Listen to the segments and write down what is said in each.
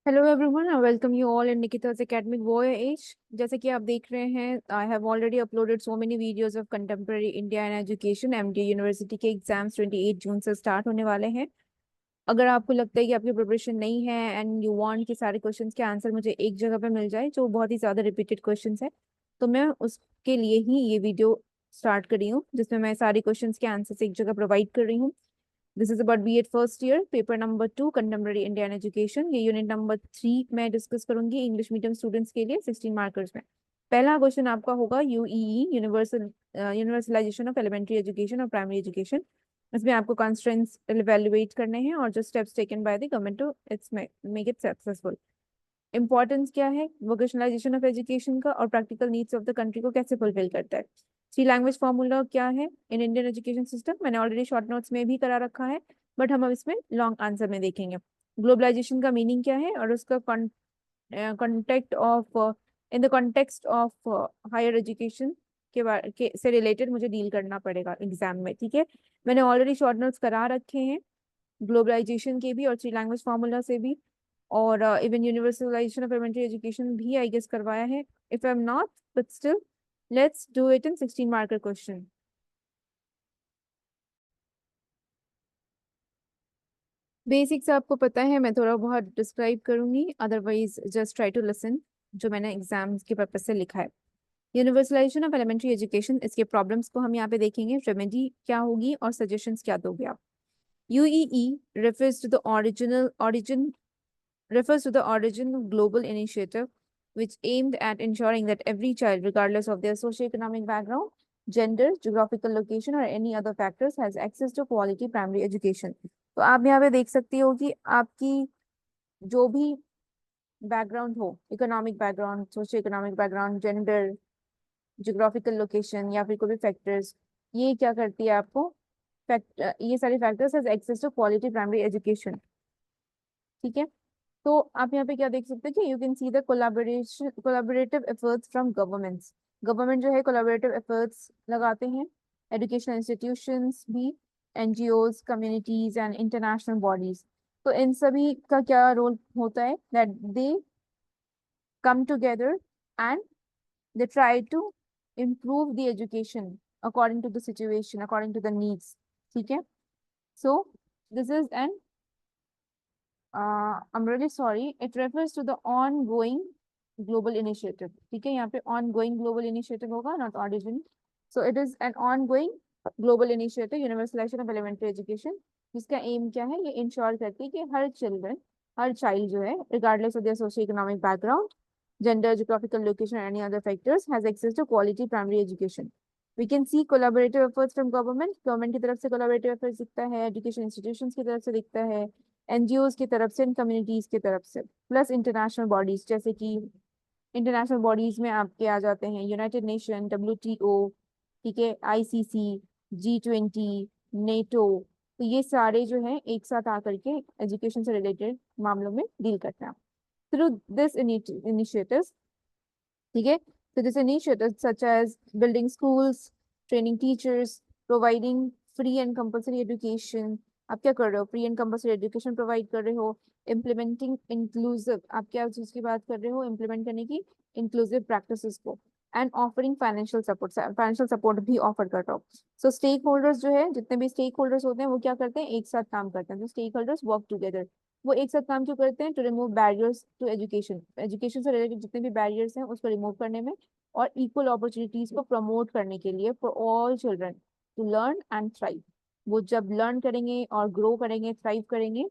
Hello everyone, I welcome you all in Nikita's academic voyage। जैसे कि आप देख रहे हैं, I have already uploaded so many videos of contemporary India and education. MD university के exams 28 June से start होने वाले हैं। अगर आपको लगता है कि आपकी प्रिपरेशन नहीं है एंड यू वांट कि सारे क्वेश्चंस के आंसर मुझे एक जगह पे मिल जाए जो बहुत ही ज़्यादा रिपीटेड क्वेश्चंस है, तो मैं उसके लिए ही ये वीडियो स्टार्ट कर रही हूँ, जिसमें मैं सारे क्वेश्चंस के आंसर एक जगह प्रोवाइड कर रही हूँ। This is about BEd first year, paper number 2, contemporary Indian education. ये यूनिट नंबर 3 मैं डिस्कस करूंगी इंग्लिश मीडियम स्टूडेंट्स के लिए 16 मार्कर्स में। पहला क्वेश्चन आपका होगा UEE, universalisation of elementary education और प्राइमरी एजुकेशन। इसमें आपको कंस्ट्रेंट्स इवैल्यूएट करने हैं और जो steps taken by the government to its make it successful. Importance क्या है वोकेशनलाइजेशन ऑफ एजुकेशन का, और practical needs of the country को कैसे फुलफिल करता है। थ्री लैंग्वेज फॉर्मूला क्या है इन इंडियन एजुकेशन सिस्टम, मैंने ऑलरेडी शॉर्ट नोट्स में भी करा रखा है, बट हम अब इसमें लॉन्ग आंसर में देखेंगे। ग्लोबलाइजेशन का मीनिंग क्या है और उसका contact of in the context of higher education के बारे के से रिलेटेड मुझे डील करना पड़ेगा एग्जाम में, ठीक है। मैंने ऑलरेडी शॉर्ट नोट्स करा रखे हैं ग्लोबलाइजेशन के भी और थ्री लैंग्वेज फार्मूला से भी, और even universalization of elementary education भी आई गेस करवाया है, if I am not, but still let's do it in 16 marker question. Basics आपको पता है, मैं थोड़ा बहुत डिस्क्राइब करूंगी, otherwise just try to listen जो मैंने एग्जाम्स के पर्पज से लिखा है। यूनिवर्सलाइजेशन ऑफ एलिमेंट्री एजुकेशन, इसके प्रॉब्लम्स को हम यहाँ पे देखेंगे, रेमेडी क्या होगी और सजेशंस क्या दोगे आप। यूईई refers to the original origin refers to the origin of global initiative which aimed at ensuring that every child, regardless of their socioeconomic background, gender, geographical location, or any other factors, has access to quality primary education। तो आप यहाँ पे देख सकती हो कि आपकी जो भी बैकग्राउंड हो, economic background, socio economic background, gender, geographical location या फिर कोई भी फैक्टर्स, ये क्या करती है आपको ये सारे factors has access to quality primary education, ठीक है। तो आप यहाँ पे क्या देख सकते हैं कि you can see the collaborative efforts from governments. Government जो है कोलाबोरेटिव एफर्ट्स लगाते हैं, एजुकेशनल इंस्टीट्यूशंस भी, NGOs, communities and international bodies. तो इन सभी का क्या रोल होता है, that they come together and they try to improve the education according to the situation, according to the needs, ठीक है। So this is an I'm really sorry, it refers to the ongoing global initiative, ठीक है। यहाँ पे ongoing global initiative होगा, not origin। So it is an ongoing global initiative, universalization of elementary education, जिसका M क्या है, ये ensure करती है कि हर चिल्ड्रन, हर चाइल्ड जो है, regardless of their socio economic background, gender, geographical location, or any other factors, has access to quality primary education. We can see collaborative efforts from government। Government की तरफ से collaborative efforts दिखता है, education institutions की तरफ से दिखता है, एनजीओज की तरफ से, कम्युनिटीज की तरफ से, प्लस इंटरनेशनल बॉडीज, जैसे कि इंटरनेशनल बॉडीज में आपके आ जाते हैं यूनाइटेड नेशन, डब्ल्यूटीओ, ठीक है, आईसीसी, G20, नेटो। तो ये सारे जो है एक साथ आकर के एजुकेशन से रिलेटेड मामलों में डील करते हैं थ्रू दिस initiatives, ठीक है। So this initiatives such as building schools, training teachers, providing free and compulsory education। आप क्या कर रहे हो, free and compulsory education provide कर रहे हो। इम्प्लीमेंटिंग इंक्लूसिव, आप क्या चीज की बात कर रहे हो, इम्प्लीमेंट करने की इंक्लूसिव प्रैक्टिसेस को। एंड ऑफरिंग फाइनेंशियल सपोर्ट भी ऑफर कर रहा हो। सो स्टेक होल्डर्स जो है, जितने भी स्टेक होल्डर्स होते हैं वो क्या करते हैं, एक साथ काम करते हैं। तो स्टेक होल्डर्स वर्क टुगेदर, वो एक साथ काम क्यों करते हैं, to remove barriers to education, education से रिलेटेड जितने भी बैरियर्स हैं उसको रिमूव करने में, और इक्वल अपॉर्चुनिटीज को प्रमोट करने के लिए, for all children to learn and thrive. वो जब लर्न करेंगे और ग्रो करेंगे, थ्राइव करेंगे,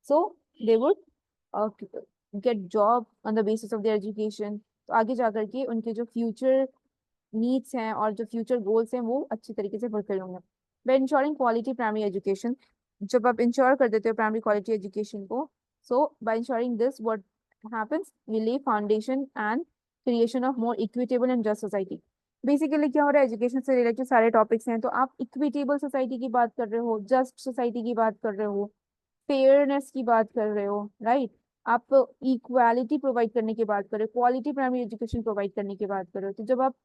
so they would get job on the basis of their education. तो आगे जा करके उनके जो फ्यूचर नीड्स हैं और जो फ्यूचर गोल्स हैं वो अच्छी तरीके से फुलफिल होंगे। By ensuring quality primary education, जब आप इंश्योर कर देते हो प्राइमरी क्वालिटी एजुकेशन को, so by ensuring this what happens, we lay foundation and creation of more equitable and just society. Basically क्या हो रहा है, एजुकेशन से रिलेटेड सारे टॉपिक्स हैं, तो आप इक्विटेबल सोसाइटी की बात कर रहे हो, जस्ट सोसाइटी की बात कर रहे हो, फेयरनेस की बात कर रहे हो, राइट। आप इक्वालिटी प्रोवाइड करने की बात कर रहे हो, क्वालिटी प्राइमरी एजुकेशन प्रोवाइड करने की बात कर रहे हो। तो जब आप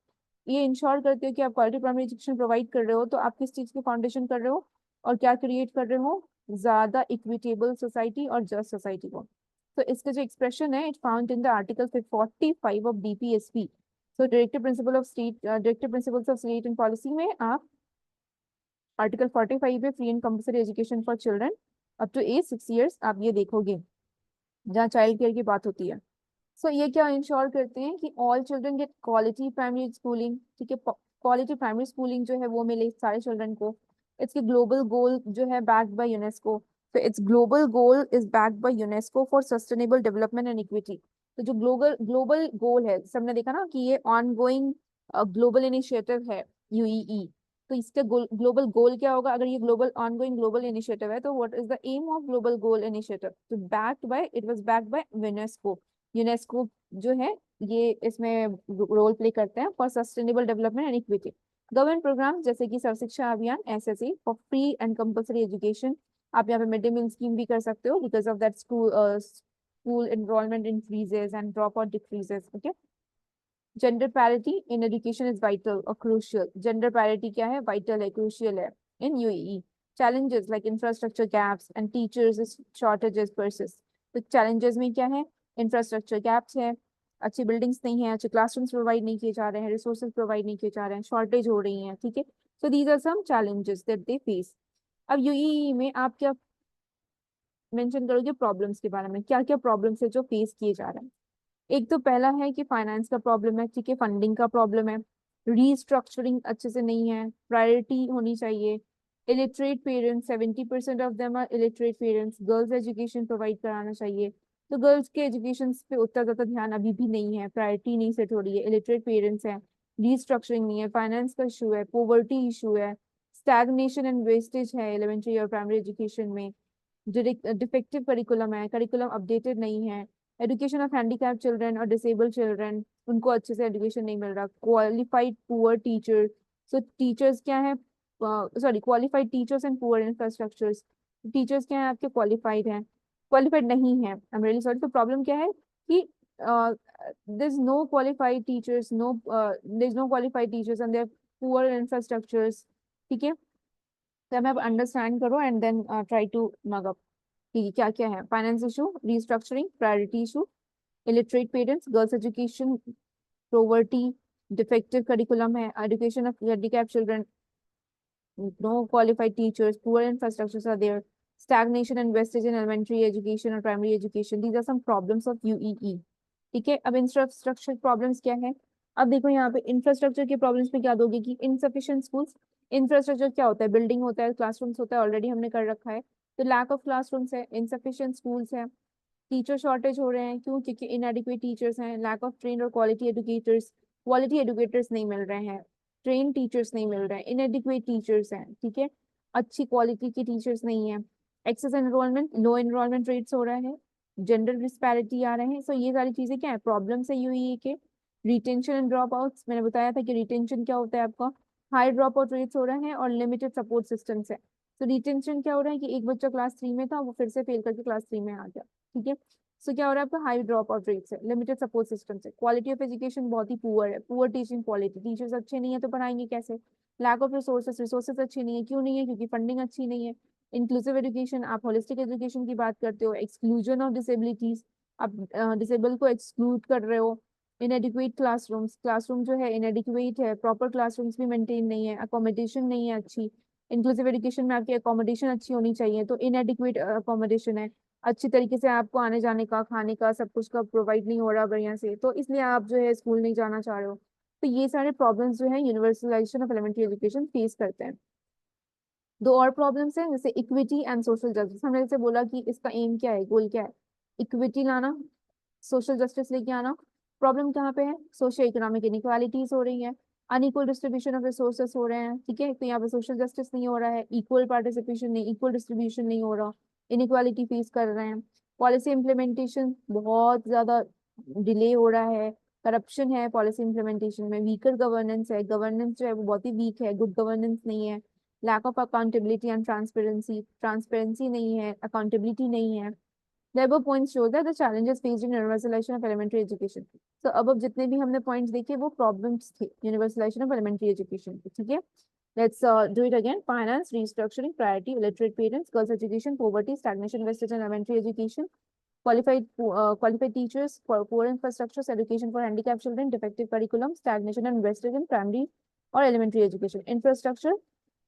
ये इंश्योर करते हो कि आप क्वालिटी प्राइमरी एजुकेशन प्रोवाइड कर रहे हो, तो आप किस चीज की फाउंडेशन कर रहे हो और क्या क्रिएट कर रहे हो, ज्यादा इक्विटेबल सोसाइटी और जस्ट सोसाइटी को। तो इसका जो एक्सप्रेशन है it found in the article 45 of DPSP. तो directive principles of state and policy में आप आर्टिकल 45 है free and compulsory education for children up to age 6 years, आप ये देखोगे जहाँ चाइल्ड केयर की बात होती है। सो ये क्या इंश्योर करते हैं कि all children gate quality primary schooling, ठीक है, क्वालिटी प्राइमरी स्कूलिंग जो है वो मिले सारे चिल्ड्रन को। इसके ग्लोबल गोल जो है बैक्ड बाय यूनेस्को, तो it's global goal is backed by UNESCO for sustainable development and equity. तो जो ग्लोबल ग्लोबल गोल है, सबने देखा ना कि ये ऑन गोइंग ग्लोबल इनिशिएटिव है यूईई। तो इसका ग्लोबल गोल क्या होगा? अगर ये ग्लोबल ऑनगोइंग ग्लोबल इनिशिएटिव है तो what is the aim of global goal initiative? तो backed by, it was backed by UNESCO. UNESCO जो है ये इसमें रोल प्ले करते हैं for sustainable development and equity. Government program जैसे कि Sarva Shiksha Abhiyan SSC for free and compulsory education, आप यहाँ पे मिड डे मील स्कीम भी कर सकते हो because of that school enrolment increases and drop out decreases. Okay, gender parity in education is vital और क्रूशियल। जेंडर पैरिटी क्या है? वाइटल है, क्रूशियल है in UAE. challenges like infrastructure gaps and teachers shortages persist। तो challenges में क्या है? Infrastructure gaps है, अच्छी बिल्डिंग्स नहीं है, अच्छे क्लासरूम्स प्रोवाइड नहीं किए जा रहे हैं, रिसोर्सेज प्रोवाइड नहीं किए जा रहे हैं, शॉर्टेज हो रही है, ठीक है। So these are some challenges that they face. अब यूएई में आप क्या मेंशन करोगे प्रॉब्लम्स के बारे में? क्या क्या प्रॉब्लम्स है जो फेस किए जा रहे हैं? एक तो पहला है कि फाइनेंस का प्रॉब्लम है, ठीक है, फंडिंग का प्रॉब्लम है, रीस्ट्रक्चरिंग अच्छे से नहीं है, प्रायोरिटी होनी चाहिए। Illiterate parents, 70% of them are illiterate parents. Girls education provide कराना चाहिए, तो गर्ल्स के एजुकेशन पे उतना ज्यादा ध्यान अभी भी नहीं है, प्रायोरिटी नहीं सेट हो रही है, इलिटरेट पेरेंट्स हैं, रीस्ट्रक्चरिंग नहीं है, फाइनेंस का इशू है, पोवर्टी इशू है, स्टैग्नेशन एंड वेस्टेज है एलिमेंट्री और प्राइमरी एजुकेशन में, डिफेक्टिव करिकुलम है, करिकुलम अपडेटेड नहीं है, एजुकेशन ऑफ हैंडीकैप चिल्ड्रन और डिसेबल्ड चिल्ड्रन, उनको अच्छे से एजुकेशन नहीं मिल रहा, क्वालिफाइड पुअर टीचर। सो टीचर्स क्या है? Sorry, qualified teachers and poor infrastructures. Teachers क्या है आपके? क्वालिफाइड हैं, क्वालिफाइड नहीं है, आई एम रियली सॉरी। तो प्रॉब्लम क्या है कि there is no qualified teachers, no there is no qualified teachers and their poor infrastructures, ठीक है। तो अब आप अंडरस्टैंड करो and then try to mug up कि क्या क्या है। Finance issue, restructuring, priority issue, illiterate parents, girls education, poverty, defective curriculum है, education of handicap children, no qualified teachers, poor infrastructures are there, stagnation and wastage in elementary education or primary education. These are some problems of UEE. ठीक है, अब infrastructure problems क्या है? अब देखो यहाँ पे इंफ्रास्ट्रक्चर के प्रॉब्लम्स में क्या दोगे कि इनसफिशिएंट स्कूल्स। इंफ्रास्ट्रक्चर क्या होता है? बिल्डिंग होता है, क्लासरूम्स होता है, ऑलरेडी हमने कर रखा है। तो लैक ऑफ क्लासरूम्स है, इनसफिशिएंट स्कूल्स है, टीचर शॉर्टेज हो रहे हैं, क्यों? क्योंकि इनएडिक्वेट टीचर्स हैं, लैक ऑफ ट्रेन और क्वालिटी एडुकेटर्स नहीं मिल रहे हैं, ट्रेन टीचर्स नहीं मिल रहे हैं, इनएडिक्वेट टीचर्स हैं, ठीक है, अच्छी क्वालिटी के टीचर्स नहीं है, एक्सेस एनरोलमेंट, लो एनरोलमेंट रेट्स हो रहा है, जेंडर डिस्पैरिटी आ रहे हैं। सो ये सारी चीजें क्या है? प्रॉब्लम्स है यूई के। रिटेंशन एंड ड्रॉप आउट्स, मैंने बताया था कि रिटेंशन क्या होता है आपका? हाई ड्रॉप आउट रेट्स हो रहे हैं और लिमिटेड सपोर्ट सिस्टम्स है। तो रिटेंशन क्या हो रहा है कि एक बच्चा क्लास 3 में था, वो फिर से फेल करके क्लास 3 में आ गया, ठीक है। सो क्या हो रहा है आपका? हाई ड्रॉप आउट रेट्स है, लिमिटेड सपोर्ट सिस्टम से, क्वालिटी ऑफ एजुकेशन बहुत ही पुअर है, पुअर टीचिंग क्वालिटी, टीचर्स अच्छे नहीं है तो पढ़ाएंगे कैसे? लैक ऑफ रिसोर्सेस, रिसोर्सेस अच्छे नहीं है, क्यों नहीं है? क्योंकि फंडिंग अच्छी नहीं है। इंक्लूसिव एजुकेशन, आप होलिस्टिक एजुकेशन की बात करते हो, एक्सक्लूजन ऑफ डिसेबिलिटीज, आप डिसेबल को एक्सक्लूड कर रहे हो। इनएडिक्वेट क्लासरूम्स, क्लासरूम जो है इनएडिक्वेट है, प्रॉपर क्लासरूम्स भी मेंटेन नहीं है, अकोमोडेशन नहीं है अच्छी। इंक्लूसिव एजुकेशन में आपकी अकोमोडेशन अच्छी होनी चाहिए, तो इनएडिक्वेट अकोमोडेशन है, अच्छी तरीके से आपको आने जाने का, खाने का, सब कुछ का प्रोवाइड नहीं हो रहा बढ़िया से, तो इसलिए आप जो है स्कूल नहीं जाना चाह रहे हो। तो ये सारे प्रॉब्लम्स जो है universalization of elementary education face करते हैं। दो और प्रॉब्लम्स हैं जैसे इक्विटी एंड सोशल जस्टिस। हमने जैसे बोला कि इसका एम क्या है, गोल क्या है? इक्विटी लाना, सोशल जस्टिस लेके आना। प्रॉब्लम कहाँ पे है? सोशियो इकोनॉमिक इनइक्वालिटीज हो रही है, अनइक्वल डिस्ट्रीब्यूशन ऑफ रिसोर्सेस हो रहे हैं, ठीक है। तो यहाँ पे सोशल जस्टिस नहीं हो रहा है, इक्वल पार्टिसिपेशन नहीं, इक्वल डिस्ट्रीब्यूशन नहीं हो रहा, इनइक्वालिटी फेस कर रहे हैं। पॉलिसी इम्प्लीमेंटेशन बहुत ज्यादा डिले हो रहा है, करप्शन है पॉलिसी इम्प्लीमेंटेशन में, वीकर गवर्नेंस है, गवर्नेंस जो है वो बहुत ही वीक है, गुड गवर्नेंस नहीं है, lack of accountability and transparency, transparency नहीं है, अकाउंटेबिलिटी नहीं है। The above points show that the challenges faced in universalization of elementary education. So अब जितने भी हमने पॉइंट्स देखे वो प्रॉब्लम्स थे यूनिवर्सलाइजेशन ऑफ एलिमेंट्री एजुकेशन के, ठीक है। Let's do it again. Finance, restructuring, priority, illiterate parents, girls education, poverty, stagnation, wastage in elementary education, qualified teachers, for poor infrastructures, education for handicapped children, defective curriculum, stagnation and wastage in primary or elementary education. Infrastructure,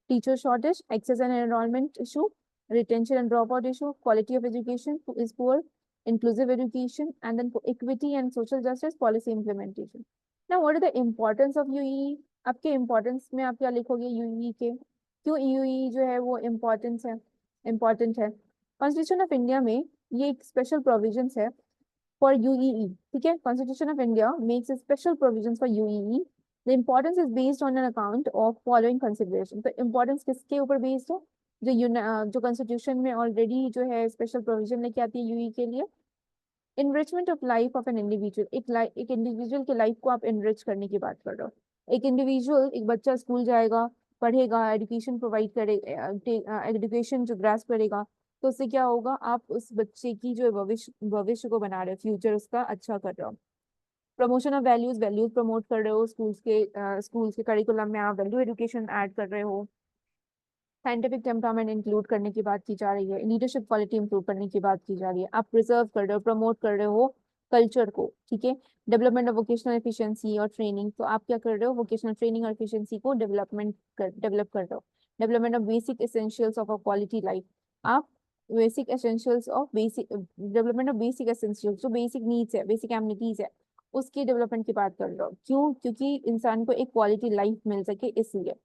teacher shortage, access and enrollment issue, retention and dropout issue, quality of education is poor, inclusive education, and then equity and social justice policy implementation. Now, what are the importance of UEE? आपके importance में आप क्या लिखोगे UEE के? क्यों UEE जो है वो important है? Constitution of India में ये एक special provisions है for UEE. ठीक है? Constitution of India makes a special provisions for UEE. The importance is based on an account of following consideration. तो importance किसके ऊपर based है? जो कॉन्स्टिट्यूशन में ऑलरेडी जो है स्पेशल प्रोविजन लेके आती है यूई के लिए. Enrichment of life of an individual, एक इंडिविजुअल के लाइफ को आप इनरिच करने की बात कर रहे हो. एक इंडिविजुअल, एक बच्चा स्कूल जाएगा, पढ़ेगा, एजुकेशन प्रोवाइड करेगा, एजुकेशन जो ग्रास्प करेगा, तो उससे क्या होगा, आप उस बच्चे की जो भविष्य को बना रहे हो, फ्यूचर उसका अच्छा कर रहे हो. प्रमोशन ऑफ वैल्यूज प्रमोट कर रहे हो, स्कूल्स के करिकुलम में आप वैल्यू एजुकेशन ऐड कर रहे हो. साइंटिफिक टेम्परामेंट इंक्लूड करने की बात की जा रही है, लीडरशिप क्वालिटी इंप्रूव करने की बात की जा रही है, आप प्रिजर्व कर रहे हो, प्रमोट कर रहे हो कल्चर को. ठीक है. डेवलपमेंट ऑफ वोकेशनल एफिशिएंसी और ट्रेनिंग, तो आप क्या कर रहे हो, वोकेशनल ट्रेनिंग और एफिशिएंसी को डेवलप कर रहे हो. Development of basic essentials of a quality life, आप basic essentials of basic development of basic essentials, जो बेसिक नीड्स है, बेसिक एमिनिटीज है, उसकी डेवलपमेंट की बात कर रहे हो. क्यों? क्योंकि इंसान को एक क्वालिटी लाइफ मिल सके, इसलिए.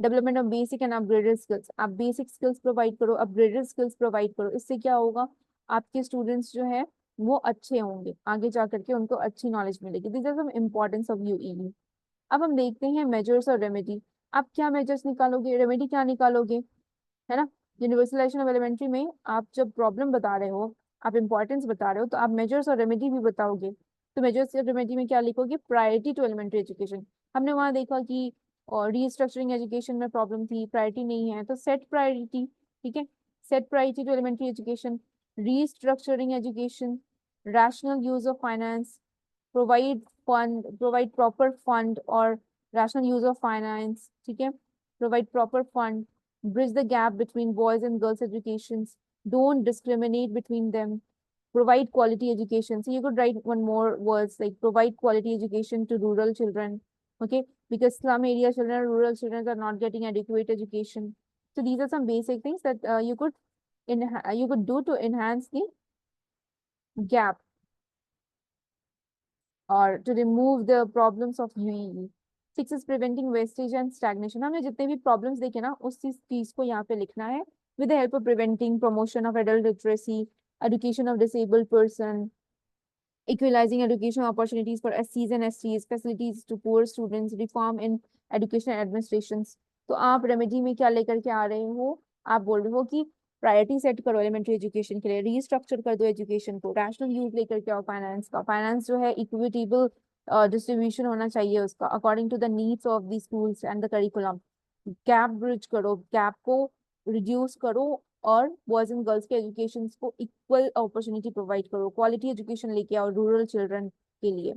Development of basic and upgraded skills, आप बेसिक स्किल्स प्रोवाइड करो, अपग्रेडेड स्किल्स प्रोवाइड करो. इससे क्या होगा, आपके स्टूडेंट्स जो है वो अच्छे होंगे, आगे जा करके उनको अच्छी नॉलेज मिलेगी. This is some importance of UEE. अब हम देखते हैं मेजर्स और रेमेडी. आप क्या मेजर्स निकालोगे, रेमेडी क्या निकालोगे, है ना. यूनिवर्सलाइजेशन ऑफ एलिमेंट्री में आप जब प्रॉब्लम बता रहे हो, आप इंपॉर्टेंस बता रहे हो, तो आप मेजर्स और रेमेडी भी बताओगे. तो मेजर्स और रेमेडी में क्या लिखोगे, प्रायोरिटी टू एलिमेंट्री एजुकेशन. हमने वहां देखा कि और रीस्ट्रक्चरिंग एजुकेशन में प्रॉब्लम थी, प्रायोरिटी नहीं है, तो सेट प्रायोरिटी. ठीक है. Set priority to elementary education, restructuring education, rational use of finance, provide proper fund or rational use of finance. ठीक है. Provide proper fund, bridge the gap between boys and girls educations, don't discriminate between them, provide quality education. So you could write one more words like provide quality education to rural children. Okay, because slum area children, rural children are not getting adequate education. So these are some basic things that you could do to enhance the gap or to remove the problems of UEE. 6 is preventing wastage and stagnation. हमने जितने भी problems देखे ना, उस चीज को यहाँ पे लिखना है. With the help of preventing promotion of adult literacy, education of disabled person, equalizing education opportunities for SCs and STs, facilities to poor students, reform in education administrations. तो आप रेमेडी में क्या लेकर के आ रहे हो, आप बोल रहे हो कि प्रायोरिटी सेट करो एलिमेंट्री एजुकेशन के लिए, रीस्ट्रक्चर कर दो एजुकेशन को, रैशनल यूज लेकर के आओ फाइनेंस का. फाइनेंस जो है इक्विटेबल डिस्ट्रीब्यूशन होना चाहिए उसका, according to the needs of the schools and the curriculum. Gap bridge करो, गैप को रिड्यूस करो, और बॉयज एंड गर्ल्स के एजुकेशन को इक्वल अपॉर्चुनिटी प्रोवाइड करो. क्वालिटी एजुकेशन लेके आओ रूरल चिल्ड्रन के लिए,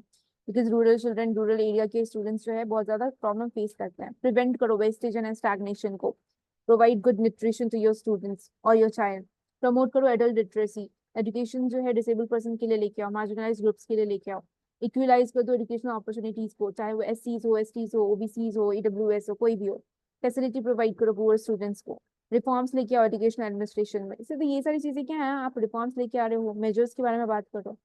because rural children, rural area के स्टूडेंट्स जो है बहुत ज्यादा प्रॉब्लम फेस करते हैं. प्रिवेंट करो वेस्टेज एंड स्टैग्नेशन को. Provide good nutrition to your students और योर चाइल्ड. प्रमोट करो एडल्ट लिटरेसी, एजुकेशन जो है डिसेबल पर्सन के लिए लेके आओ, मार्जिनलाइज ग्रुप्स के लिए लेके आओ. इक्वलाइज कर दो एजुकेशनल अपॉर्चुनिटीज को, चाहे वो SCs हो, STs हो, OBCs हो, EWS हो, कोई भी हो. फैसिलिटी प्रोवाइड करो पुअर स्टूडेंट्स को. रिफॉर्म्स लेके आओ एजुकेशन एडमिनिस्ट्रेशन में. इससे तो ये सारी चीजें क्या है, आप रिफॉर्म्स लेके आ रहे हो, मेजर्स के बारे में बात करो.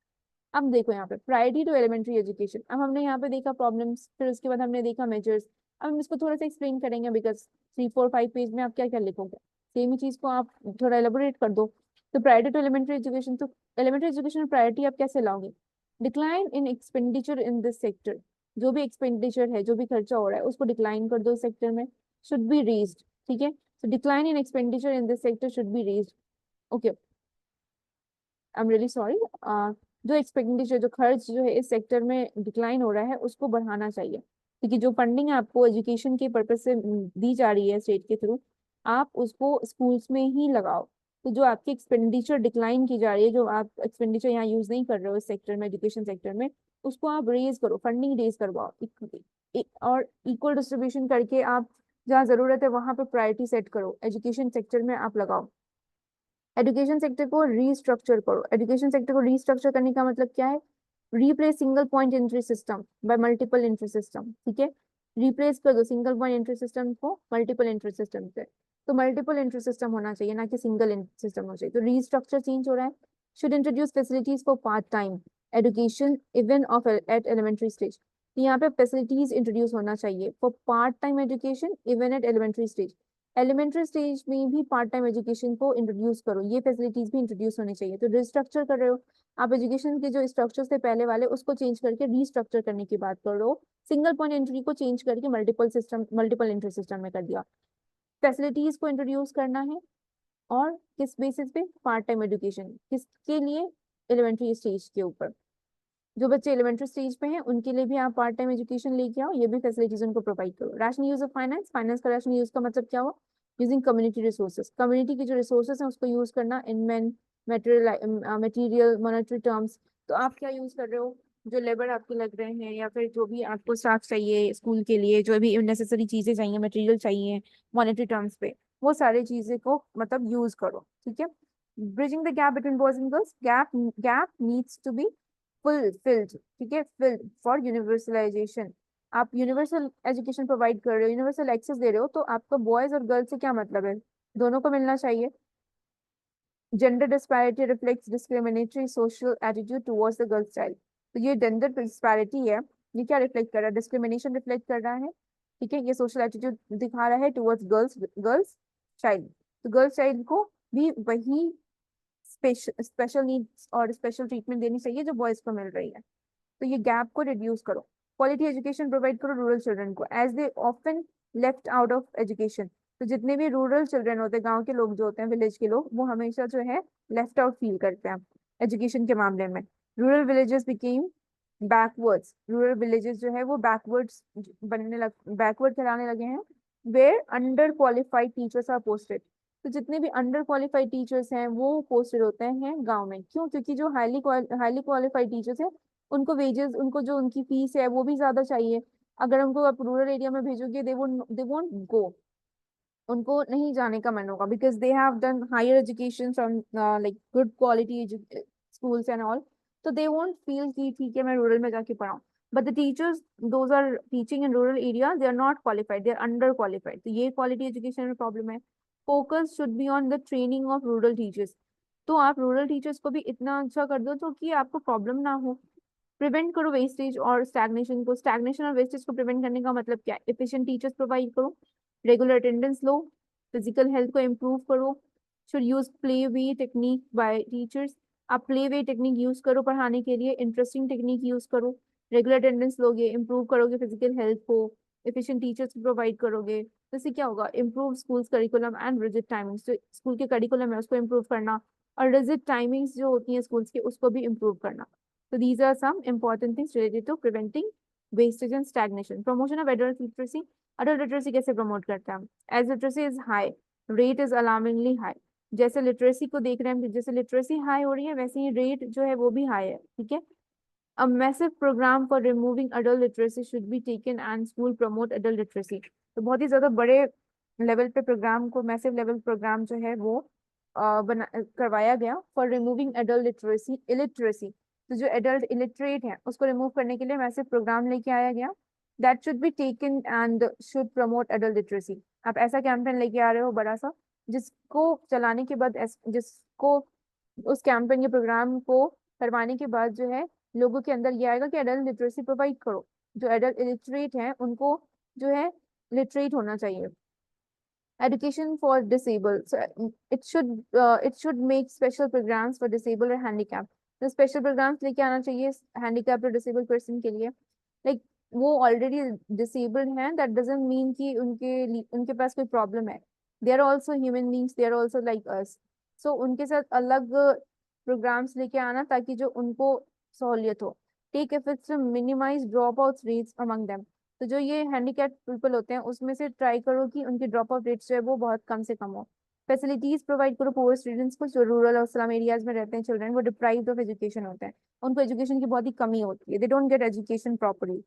अब देखो यहाँ पे प्रायोरिटी टू एलिमेंट्री एजुकेशन. अब हमने यहाँ पे देखा प्रॉब्लम्स, फिर उसके बाद हमने देखा मेजर्स. अब हम इसको थोड़ा सा एक्सप्लेन करेंगे, बिकॉज 3, 4, 5 पेज में आप क्या क्या लिखोगे, सेम ही चीज को आप थोड़ा एलेबोरेट कर दो. तो प्रायोरिटी टू एलिमेंट्री एजुकेशन, तो एलिमेंट्री एजुकेशन में प्रायोरिटी आप कैसे लाओगे. Decline in expenditure in this sector, जो भी एक्सपेंडिचर है, जो भी खर्चा हो रहा है, उसको डिक्लाइन कर दो इस सेक्टर में, शुड बी रेज्ड. ठीक है. So decline in expenditure in this sector should be raised. Okay. I'm really sorry. जो एक्सपेंडिचर, जो खर्च जो है इस सेक्टर में डिक्लाइन हो रहा है, उसको बढ़ाना चाहिए. क्योंकि जो फंडिंग आपको एजुकेशन के पर्पज से दी जा रही है स्टेट के थ्रू, आप उसको स्कूल्स में ही लगाओ. तो जो आपकी एक्सपेंडिचर डिक्लाइन की जा रही है, जो आप एक्सपेंडिचर यहाँ यूज नहीं कर रहे हो इस सेक्टर में, एजुकेशन सेक्टर में, उसको आप रेज करो, फंडिंग रेज करवाओ. और इक्वल डिस्ट्रीब्यूशन करके आप जहाँ जरूरत है वहां पे प्रायोरिटी सेट करो, एजुकेशन सेक्टर में आप लगाओ. एजुकेशन सेक्टर को रीस्ट्रक्चर करो। एजुकेशन सेक्टर को रीस्ट्रक्चर करने का मतलब क्या है? Replace single point entry system by multiple entry system, ठीक है। रिप्लेस कर दो सिंगल पॉइंट एंट्री सिस्टम को मल्टीपल एंट्री सिस्टम से। तो मल्टीपल एंट्री सिस्टम होना चाहिए, ना कि सिंगल सिस्टम होना चाहिए। तो रीस्ट्रक्चर चेंज हो रहा है। Should introduce facilities for part time education even of at elementary stage. यहाँ पे फैसिलिटीज इंट्रोड्यूस होना चाहिए for part time education even at elementary stage. Elementary stage में भी पार्ट टाइम एजुकेशन को इंट्रोड्यूस करो, ये फैसिलिटीज भी इंट्रोड्यूस होनी चाहिए। तो रिस्ट्रक्चर कर रहे हो आप, एजुकेशन के जो स्ट्रक्चर थे पहले वाले उसको चेंज करके रीस्ट्रक्चर करने की बात कर रहे हो। सिंगल पॉइंट एंट्री को चेंज करके मल्टीपल एंट्री सिस्टम में कर दिया। फैसिलिटीज को इंट्रोड्यूस करना है, और किस बेसिस पे? पार्ट टाइम एजुकेशन किसके लिए? एलिमेंट्री स्टेज के ऊपर। जो बच्चे एलिमेंट्री स्टेज पे हैं उनके लिए भी आप पार्ट टाइम एजुकेशन लेके आओ, ये भी फैसिलिटीज उनको प्रोवाइड करो। Rational use of finance. Finance का रैशनल यूज का मतलब क्या हुआ? Using community resources. कम्युनिटी की जो रिसोर्सेज हैं उसको यूज करना in man material monetary terms. तो आप क्या यूज कर रहे हो? जो लेबर आपके लग रहे हैं या फिर जो भी आपको स्टाफ चाहिए स्कूल के लिए, जो भी नेसेसरी चीजें चाहिए, मटेरियल चाहिए मॉनेटरी टर्म्स पे, वो सारी चीजें को मतलब यूज करो, ठीक है। Bridging the gap between boys and girls. Gap needs to be filled, ठीक है, फिल्ड फॉर यूनिवर्सलाइजेशन। आप यूनिवर्सल एजुकेशन प्रोवाइड कर रहे हो, यूनिवर्सल एक्सेस दे रहे हो, तो आपका बॉयज और गर्ल्स से क्या मतलब है? दोनों को मिलना चाहिए। Gender disparity reflects discriminatory social attitude towards the girls child. तो ये जेंडर डिस्पैरिटी है, ये क्या रिफ्लेक्ट कर रहा है? डिस्क्रिमिनेशन रिफ्लेक्ट कर रहा है, ठीक है। ये सोशल एटीट्यूड दिखा रहा है टुवर्ड्स गर्ल्स चाइल्ड। तो गर्ल्स चाइल्ड को भी वही स्पेशल नीड्स और स्पेशल ट्रीटमेंट देनी चाहिए जो बॉयज को मिल रही है। तो ये गैप को रिड्यूस करो। क्वालिटी एजुकेशन प्रोवाइड करो रूरल चिल्ड्रन को, as they often left out of education. तो जितने भी रूरल चिल्ड्रन होते हैं, गांव के लोग जो होते हैं, विलेज के लोग, वो हमेशा जो है लेफ्ट आउट फील करते हैं एजुकेशन के मामले में। Rural villages became backwards. Rural villages जो है वो बैकवर्ड कराने लगे हैं। Where under qualified teachers are posted. तो जितने भी अंडर क्वालिफाइड टीचर्स हैं वो पोस्टेड होते हैं गांव में। क्यों? क्योंकि जो हाईली क्वालिफाइड टीचर्स हैं उनको वेजेस, उनको जो उनकी फीस है वो भी ज्यादा चाहिए। अगर उनको आप रूरल एरिया में भेजोगे, दे वोंट गो, उनको नहीं जाने का मन होगा, because they have done higher education from like good quality schools and all. तो दे वोंट फील कि ठीक है मैं रूरल में जाके पढ़ाऊँ। But the teachers those are teaching in rural area, they are not qualified, they are under qualified. तो ये क्वालिटी एजुकेशन में प्रॉब्लम है। Focus should be on the training of rural teachers. तो आप रूरल टीचर्स को भी इतना अच्छा कर दो तो कि आपको प्रॉब्लम ना हो। प्रिवेंट करो वेस्टेज और स्टैग्नेशन को। स्टैग्नेशन और वेस्टेज को प्रिवेंट करने का मतलब क्या है? एफिशिएंट टीचर्स प्रोवाइड करो, रेगुलर अटेंडेंस लो, फिजिकल हेल्थ को इम्प्रूव करो। Should use play way technique by teachers. आप प्ले वे टेक्निक यूज करो पढ़ाने के लिए, इंटरेस्टिंग टेक्निक यूज करो। रेगुलर अटेंडेंस लोगे, इम्प्रूव करोगे फिजिकल हेल्थ को, एफिशिएंट टीचर्स प्रोवाइड करोगे, तो इससे क्या होगा? Improve schools curriculum and rigid timings. जो स्कूल के करिकुलम है उसको इम्प्रूव करना, और रिजिड टाइमिंग्स जो होती हैं स्कूल्स की उसको भी इम्प्रूव करना। So these are some important things related to preventing wastage and stagnation. Promotion of adult literacy. Adult literacy कैसे promote करते हैं हम? As literacy is high, rate is alarmingly high. जैसे literacy को देख रहे हैं, जैसे literacy high हो रही है वैसे ही rate जो है वो भी high है, ठीक है। A massive program for removing adult literacy should be taken and school promote adult literacy. तो बहुत ही ज्यादा बड़े लेवल पे प्रोग्राम को, मैसिव लेवल प्रोग्राम जो है वो करवाया गया for removing adult literacy illiteracy. तो जो एडल्ट इलिटरेट है उसको रिमूव करने के लिए मैसिव प्रोग्राम लेके आया गया। That should be taken and should promote adult literacy. आप ऐसा कैंपेन लेके आ रहे हो बड़ा सा, जिसको चलाने के बाद जिसको उस कैंपेन या प्रोग्राम को करवाने के बाद जो है लोगों के अंदर ये आएगा कि एडल्ट लिटरेसी प्रोवाइड करो। जो एडल्ट इलिटरेट हैं उनको जो है लिटरेट होना चाहिए। Education for disabled. So it should make special programs for disabled or handicapped. तो special programs लेके आना चाहिए handicapped और disabled person के लिए। Like वो already disabled हैं, that doesn't mean कि उनके पास कोई problem है। They are also human beings, they are also like us. So उनके साथ अलग programs लेके आना ताकि जो उनको सहूलियत हो। Take efforts to minimize dropouts rates among them. तो जो ये हैंडीकैप पीपल होते हैं उसमें से ट्राई करो कि उनकी ड्रॉप आउट रेट्स जो है वो बहुत कम से कम हो। फैसिलिटीज प्रोवाइड करो पुअर स्टूडेंट्स को, जो रूरल और स्लम एरियाज में रहते हैं चिल्ड्रन, वो डिप्राइव्ड ऑफ एजुकेशन होते हैं, उनको एजुकेशन की बहुत ही कमी होती है, they don't get education properly.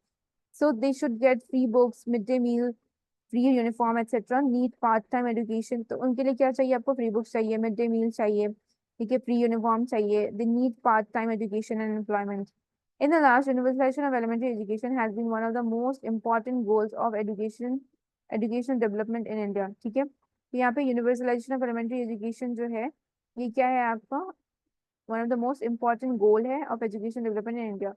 So they should get free books, mid day meal, free uniform etcetera, need part time education, तो उनके लिए क्या चाहिए आपको, फ्री बुक्स चाहिए, मिड डे मील चाहिए, ठीक है, फ्री यूनिफॉर्म चाहिए, they need part time education and employment. In the last, universalization of elementary education has been one of the most important goals of educational development in India, ठीक है। तो यहाँ पे universalization of elementary education जो है, ये क्या है आपका, one of the most important goal है of education development in India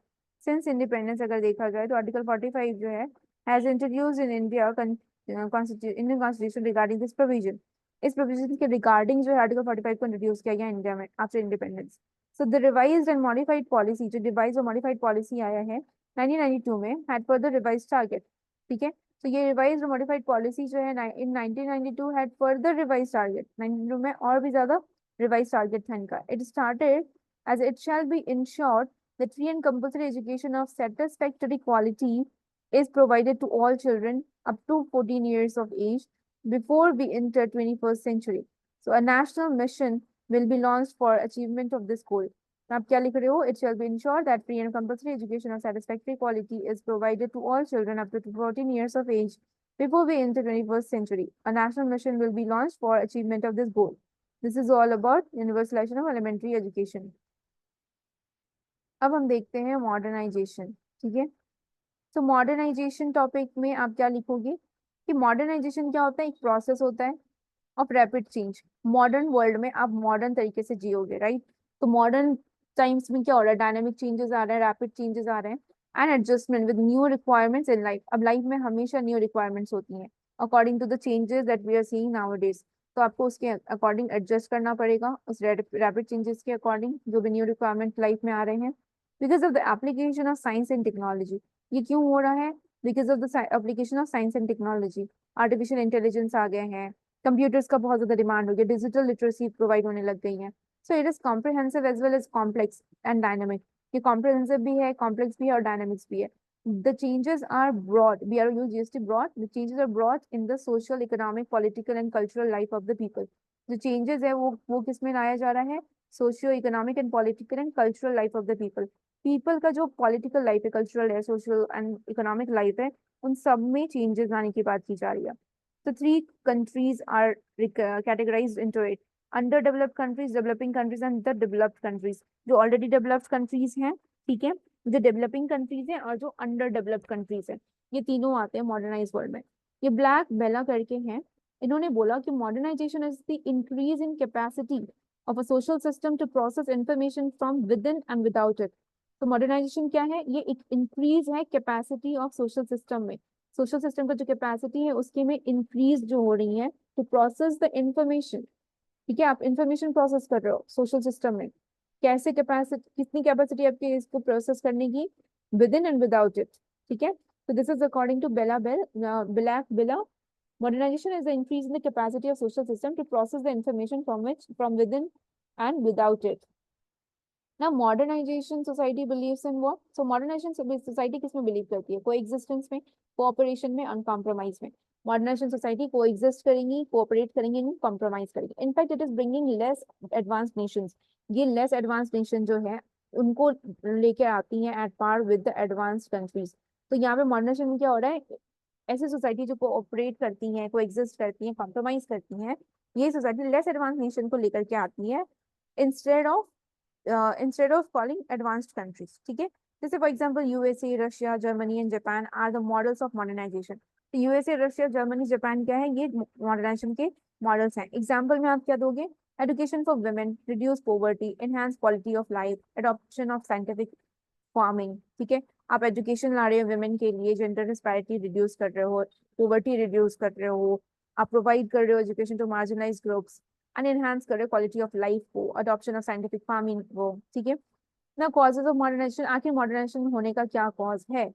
since independence. अगर देखा जाए तो आर्टिकल 45 जो है has introduced in India Indian constitution regarding this provision. इस प्रोविजन के रिगार्डिंग जो है आर्टिकल 45 को इंट्रोड्यूस किया गया इंडिया में after independence. So the revised and modified policy, जो रिवाइज और मॉडिफाइड पॉलिसी आया है 1992 में, हैड फर्दर रिवाइज टारगेट, ठीक है। तो ये रिवाइज और मॉडिफाइड पॉलिसी जो है इन 1992 हैड फर्दर रिवाइज टारगेट, 92 में और भी ज्यादा revised target था इनका। It started as it shall be ensured that free and compulsory education of satisfactory quality is provided to all children up to 14 years of age before we enter 21st century. So a national mission will be launched for achievement of this goal. आप क्या लिख रहे हो? It shall be ensured that free and compulsory education of satisfactory quality is provided to all children up to 14 years of age before we enter 21st century. A national mission will be launched for achievement of this goal. This is all about universalization of elementary education. अब हम देखते हैं modernisation, ठीक है। तो modernisation topic में आप क्या लिखोगे कि मॉडर्नाइजेशन क्या होता है, एक प्रोसेस होता है of rapid change. Modern world में आप मॉडर्न तरीके से जियोगे, राइट। तो मॉडर्न टाइम्स में क्या हो रहा है, डायनामिक चेंजेस आ रहे हैं, रैपिड चेंजेस आ रहे हैं, and adjustment with new requirements in life. अब लाइफ में हमेशा न्यू रिक्वायरमेंट्स होती हैं according to the changes that we are seeing nowadays. तो आपको उसके अकॉर्डिंग एडजस्ट करना पड़ेगा, उस रैपिड चेंजेस के अकॉर्डिंग जो भी न्यू रिक्वायरमेंट लाइफ में आ रहे हैं, because of the application of science and technology. ये क्यों हो रहा है, because of the application of science and technology. Artificial intelligence आ गए हैं, कंप्यूटर्स का बहुत ज्यादा डिमांड हो गया, डिजिटल लिटरेसी प्रोवाइड होने लग गई है। So it is comprehensive as well as complex and dynamic. ये कॉम्प्रिहेंसिव भी है, कॉम्प्लेक्स भी है और डायनामिक्स भी है। The changes are broad, BROUGST broad, the changes are broad in the social, economic, political and cultural life of the people. जो changes है वो किस में लाया जा रहा है, socio economic and political and cultural life of the people. People का जो पॉलिटिकल लाइफ है, कल्चरल है, सोशल एंड इकोनॉमिक लाइफ है, उन सब में चेंजेस लाने की बात की जा रही है। So three countries are categorized into it: underdeveloped countries, developing countries, and the developed countries. जो already developed countries हैं, ठीक है, जो डेवलपिंग कंट्रीज हैं और जो अंडर डेवलप्ड कंट्रीज हैं, ये तीनों आते हैं मॉडर्नाइज वर्ल्ड में। ये ब्लैक बेला करके हैं, इन्होंने बोला कि modernization is the increase in capacity of a social system to process information from within and without it. तो मॉडर्नाइजेशन क्या है, ये एक इंक्रीज है कैपेसिटी ऑफ सोशल सिस्टम में। सोशल सिस्टम का जो कैपेसिटी है उसके में इंक्रीज जो हो रही है टू प्रोसेस द इंफॉर्मेशन, ठीक है। आप इंफॉर्मेशन प्रोसेस कर रहे हो सोशल सिस्टम में, कैसे कैपेसिटी, कितनी कैपेसिटी आपकी इसको प्रोसेस करने की, within and without it, ठीक है। तो this is according to Black Bella, modernization is the increase in the capacity of social system to process the information from within and without it. Now modernization society believes in what? So modernization society किसमें believe करती है, coexistence में, cooperation में, uncompromise में। modernization society coexist करेंगी, cooperate करेंगी, compromise करेंगी। in fact it is bringing less advanced nations, ये less advanced nation जो है उनको लेके आती हैं at par with the advanced countries। तो यहाँ पे modernization में क्या हो रहा है, ऐसी सोसाइटी जो कोऑपरेट करती हैं, कोएग्जिस्ट करती हैं, कॉम्प्रोमाइज करती हैं, ये सोसाइटी लेस एडवांस नेशन को लेकर के आती है instead of calling advanced countries, ठीक है। जैसे for example USA, Russia, Germany and Japan are the models of modernization. तो यूएसए, रशिया, जर्मनी, जापान क्या है, ये मॉडर्नाइजेशन के मॉडल्स हैं। एग्जांपल में आप क्या दोगे, education for women, reduce poverty, enhance quality of life, adoption of scientific farming, ठीक है। आप एजुकेशन ला रहे हो वुमेन के लिए, जेंडर डिस्पैरिटी रिड्यूस कर रहे हो, पॉवर्टी रिड्यूस कर रहे हो, आप प्रोवाइड कर रहे हो education to marginalized groups, and enhance कर रहे हो क्वालिटी ऑफ लाइफ को, अडॉप्शन ऑफ साइंटिफिक फार्मिंग वो, ठीक है ना। कॉजेज ऑफ मॉडर्नाइजेशन, आखिर मॉडर्नाइजेशन होने का क्या कॉज है,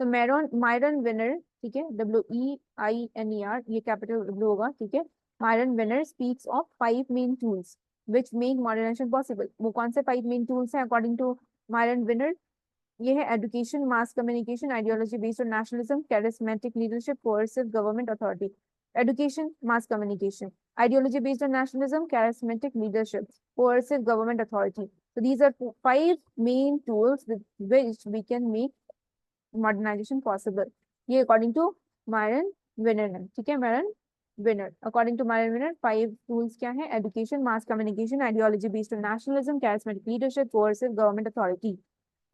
तो मायरन विनर, ठीक है, WEINER, ये कैपिटल W होगा, ठीक है। Myron Weiner speaks of 5 main tools which make modernization possible. वो कौन से 5 मेन टूल्स हैं अकॉर्डिंग टू मायरन विनर, ये है education, mass communication, ideology based on nationalism, charismatic leadership, coercive government authority. Education, mass communication, ideology based on nationalism, charismatic leadership, coercive government authority. So these are 5 main tools with which we can make modernization possible. ये according to Myron Weiner है, ठीक है, Myron Weiner. According to Myron Weiner 5 rules क्या है? Education, mass communication, ideology based on nationalism, charismatic leadership, coercive government authority.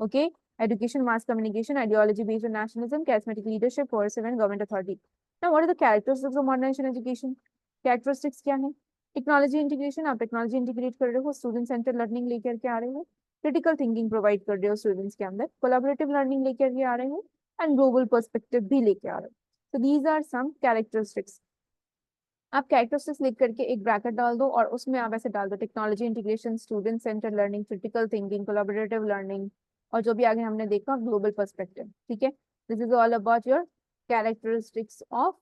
Okay, education, mass communication, ideology based on nationalism, charismatic leadership, coercive and government authority. Now, what are the characteristics of modernization education? Characteristics क्या है? Technology integration, आप technology integrate कर रहे हो, student centre learning लेकर के आ रहे हो, क्रिटिकल थिंकिंग प्रोवाइड कर रहे हो स्टूडेंट्स के अंदर, कोलैबोरेटिव लर्निंग लेकर के आ रहे हो, एंड ग्लोबल पर्सपेक्टिव भी लेके आ रहे हो। So these are some characteristics. आप कैरेक्टरिस्टिक्स लिख करके एक ब्रैकेट डाल दो और उसमें आप ऐसे डाल दो technology integration, student centre learning, critical thinking, collaborative learning, और जो भी आगे हमने देखा ग्लोबल पर्सपेक्टिव, ठीक है। This is all about your characteristics of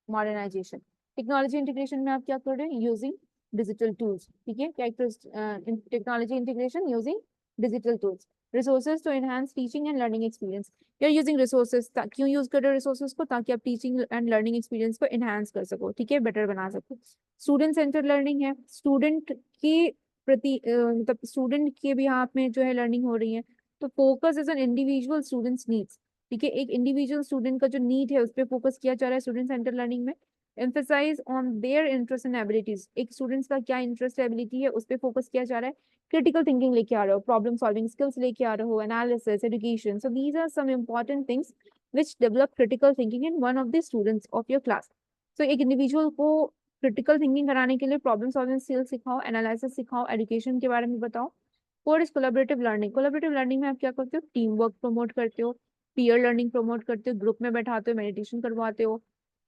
modernization. Technology integration में आप क्या कर रहे हैं? यूजिंग डिजिटल टूल्स, ठीक है। Technology integration using digital tools. Resources to enhance teaching and learning experience, you are using resources, क्यों यूज कर रहे हो रिसोर्सेज को? ताकि आप टीचिंग एंड लर्निंग एक्सपीरियंस को एनहांस कर सको, ठीक है, बेटर बना सको। स्टूडेंट सेंटर लर्निंग है, स्टूडेंट के प्रति मतलब स्टूडेंट के भी हाथ में जो है लर्निंग हो रही है, तो focus is on individual students needs, ठीक है। एक इंडिविजुअल स्टूडेंट का जो नीड है उस पर फोकस किया जा रहा है स्टूडेंट सेंटर लर्निंग में। Emphasise on their interest and abilities, एक स्टूडेंट्स का क्या इंटरेस्ट एबिलिटी है उस पर फोकस किया जा रहा है। क्रिटिकल थिंकिंग लेके आ रहे हो, प्रॉब्लम सॉल्विंग स्किल्स लेके आ रहे हो, analysis, education, so these are some important things which develop critical thinking in one of the students of your class. So एक इंडिविजुअल को क्रिटिकल थिंकिंग कराने के लिए प्रॉब्लम सॉल्विंग स्किल्स सिखाओ, एनालिसिस सिखाओ, एजुकेशन के बारे में बताओ। Four is collaborative learning. Collaborative learning में आप क्या करते हो? टीम वर्क प्रमोट करते हो, पीयर लर्निंग प्रमोट करते हो, ग्रुप में बैठाते हो, मेडिटेशन करवाते हो,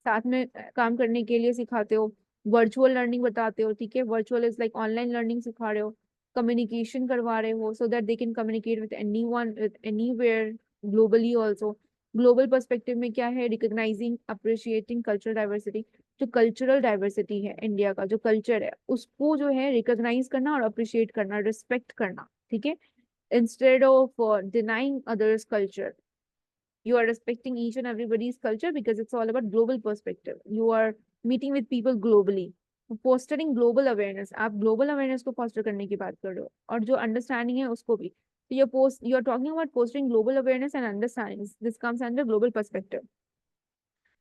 साथ में काम करने के लिए सिखाते हो, वर्चुअल लर्निंग बताते हो, ठीक है। Virtual is like online learning सिखा रहे हो, कम्युनिकेशन करवा रहे हो so that they can communicate with anyone with anywhere globally also. Global perspective में क्या है? रिकॉग्नाइजिंग, अप्रिशिएटिंग कल्चरल डाइवर्सिटी, जो कल्चरल डाइवर्सिटी है इंडिया का, जो कल्चर है उसको जो है रिकॉग्नाइज करना और अप्रिशिएट करना, रिस्पेक्ट करना, ठीक है। Instead of denying others culture, you are respecting each and everybody's culture because it's all about global perspective. You are meeting with people globally. Fostering global awareness, आप global awareness को foster करने की बात कर रहे हो, और जो understanding है उसको भी। तो you are talking about fostering global awareness and understanding. This comes under global perspective.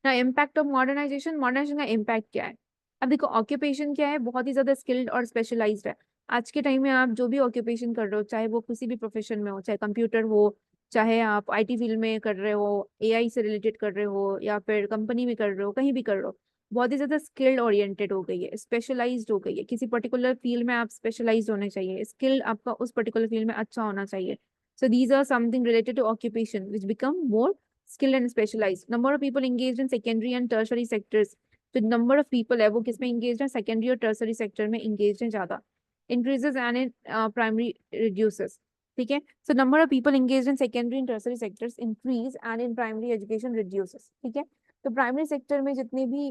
ना इम्पैक्ट ऑफ मॉडर्नाइजेशन, मॉडर्नाइजेशन का इम्पैक्ट क्या है? अब देखो ऑक्यूपेशन क्या है, बहुत ही ज्यादा स्किल्ड और स्पेशलाइज्ड है। आज के टाइम में आप जो भी ऑक्यूपेशन कर रहे हो, चाहे वो किसी भी प्रोफेशन में हो, चाहे कंप्यूटर हो, चाहे आप आईटी फील्ड में कर रहे हो, एआई से रिलेटेड कर रहे हो, या फिर कंपनी में कर रहे हो, कहीं भी कर रहे हो, बहुत ही ज्यादा स्किल्ड ओरिएंटेड हो गई है, स्पेशलाइज्ड हो गई है। किसी पर्टिकुलर फील्ड में आप स्पेशलाइज्ड होने चाहिए, स्किल आपका उस पर्टिकुलर फील्ड में अच्छा होना चाहिए। So these are something related to occupation which become more skilled and specialized. Number of people engaged in secondary and tertiary sectors. तो number of people है वो किस में engaged है? Secondary और tertiary sector में engaged है ज्यादा। Increases and in primary reduces. ठीक है। So number of people engaged in secondary and tertiary sectors increase and in primary education reduces. ठीक है। तो primary sector में जितने भी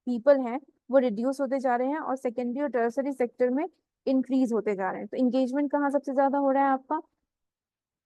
people हैं वो reduce होते जा रहे हैं, और secondary और tertiary sector में increase होते जा रहे हैं। तो engagement कहाँ सबसे ज्यादा हो रहा है आपका?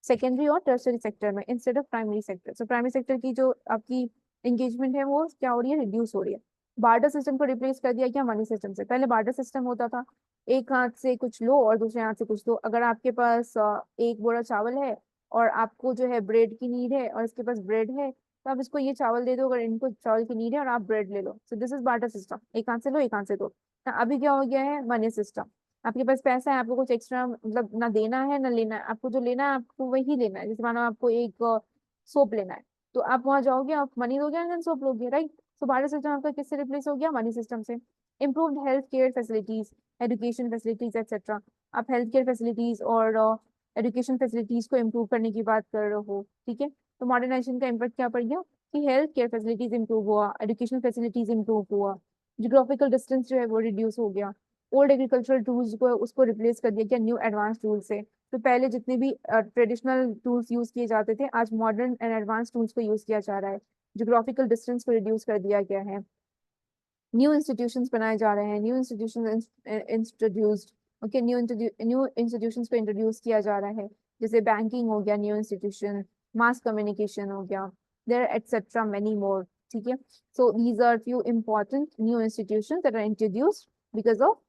सेकेंडरी और टर्सरी सेक्टर में, instead of primary sector. So primary sector की जो आपकी एंगेजमेंट है वो क्या हो रही है? रिड्यूस हो रही है। बार्टर सिस्टम को रिप्लेस कर दिया क्या मनी सिस्टम से? पहले बार्टर सिस्टम होता था, एक हाथ से कुछ लो और दूसरे हाथ से कुछ दो। अगर आपके पास एक बोरा चावल है और आपको जो है ब्रेड की नीड है और इसके पास ब्रेड है, तो आप इसको ये चावल दे दो, अगर इनको चावल की नीड है और आप ब्रेड ले लो। So this is barter system, एक हाथ से लो एक हाथ से दो। अभी क्या हो गया है? Money system. आपके पास पैसा है, आपको कुछ एक्स्ट्रा मतलब ना देना है ना लेना है, आपको जो लेना है आपको वही लेना है। जैसे मानो आपको एक सोप लेना है, तो आप वहां जाओगे, आप मनी दोगे एंड देन सोप लोगे, राइट। तो बार्टर सिस्टम आपका किससे रिप्लेस हो गया? मनी सिस्टम से। Improved health care facilities, education facilities etcetera. आप हेल्थ केयर फैसिलिटीज और एजुकेशन फैसिलिटीज को इम्प्रूव करने की बात कर रहे हो, ठीक है। तो मॉडर्नाइजेशन का इम्पैक्ट क्या पड़ गया कि हेल्थ केयर फैसिलिटीज इंप्रूव हुआ, एजुकेशन फैसिलिटीज इंप्रूव हुआ, जियोग्राफिकल डिस्टेंस जो है वो रिड्यूस हो गया, ओल्ड एग्रीकल्चरल टूल्स को उसको रिप्लेस कर दिया क्या न्यू एडवांस टूल से। तो पहले जितने भी ट्रेडिशनल टूल्स यूज किए जाते थे, आज मॉडर्न एंड एडवांस टूल्स को यूज किया जा रहा है। जियोग्राफिकल डिस्टेंस को रिड्यूस कर दिया गया है, न्यू इंस्टीट्यूशंस बनाए जा रहे हैं, new institution introduced, okay, new institutions को इंट्रोड्यूस किया जा रहा है। जैसे बैंकिंग हो गया न्यू इंस्टीट्यूशन, मास कम्युनिकेशन हो गया, देयर एटसेट्रा मेनी मोर, ठीक है। So these are few important new institutions that are introduced because of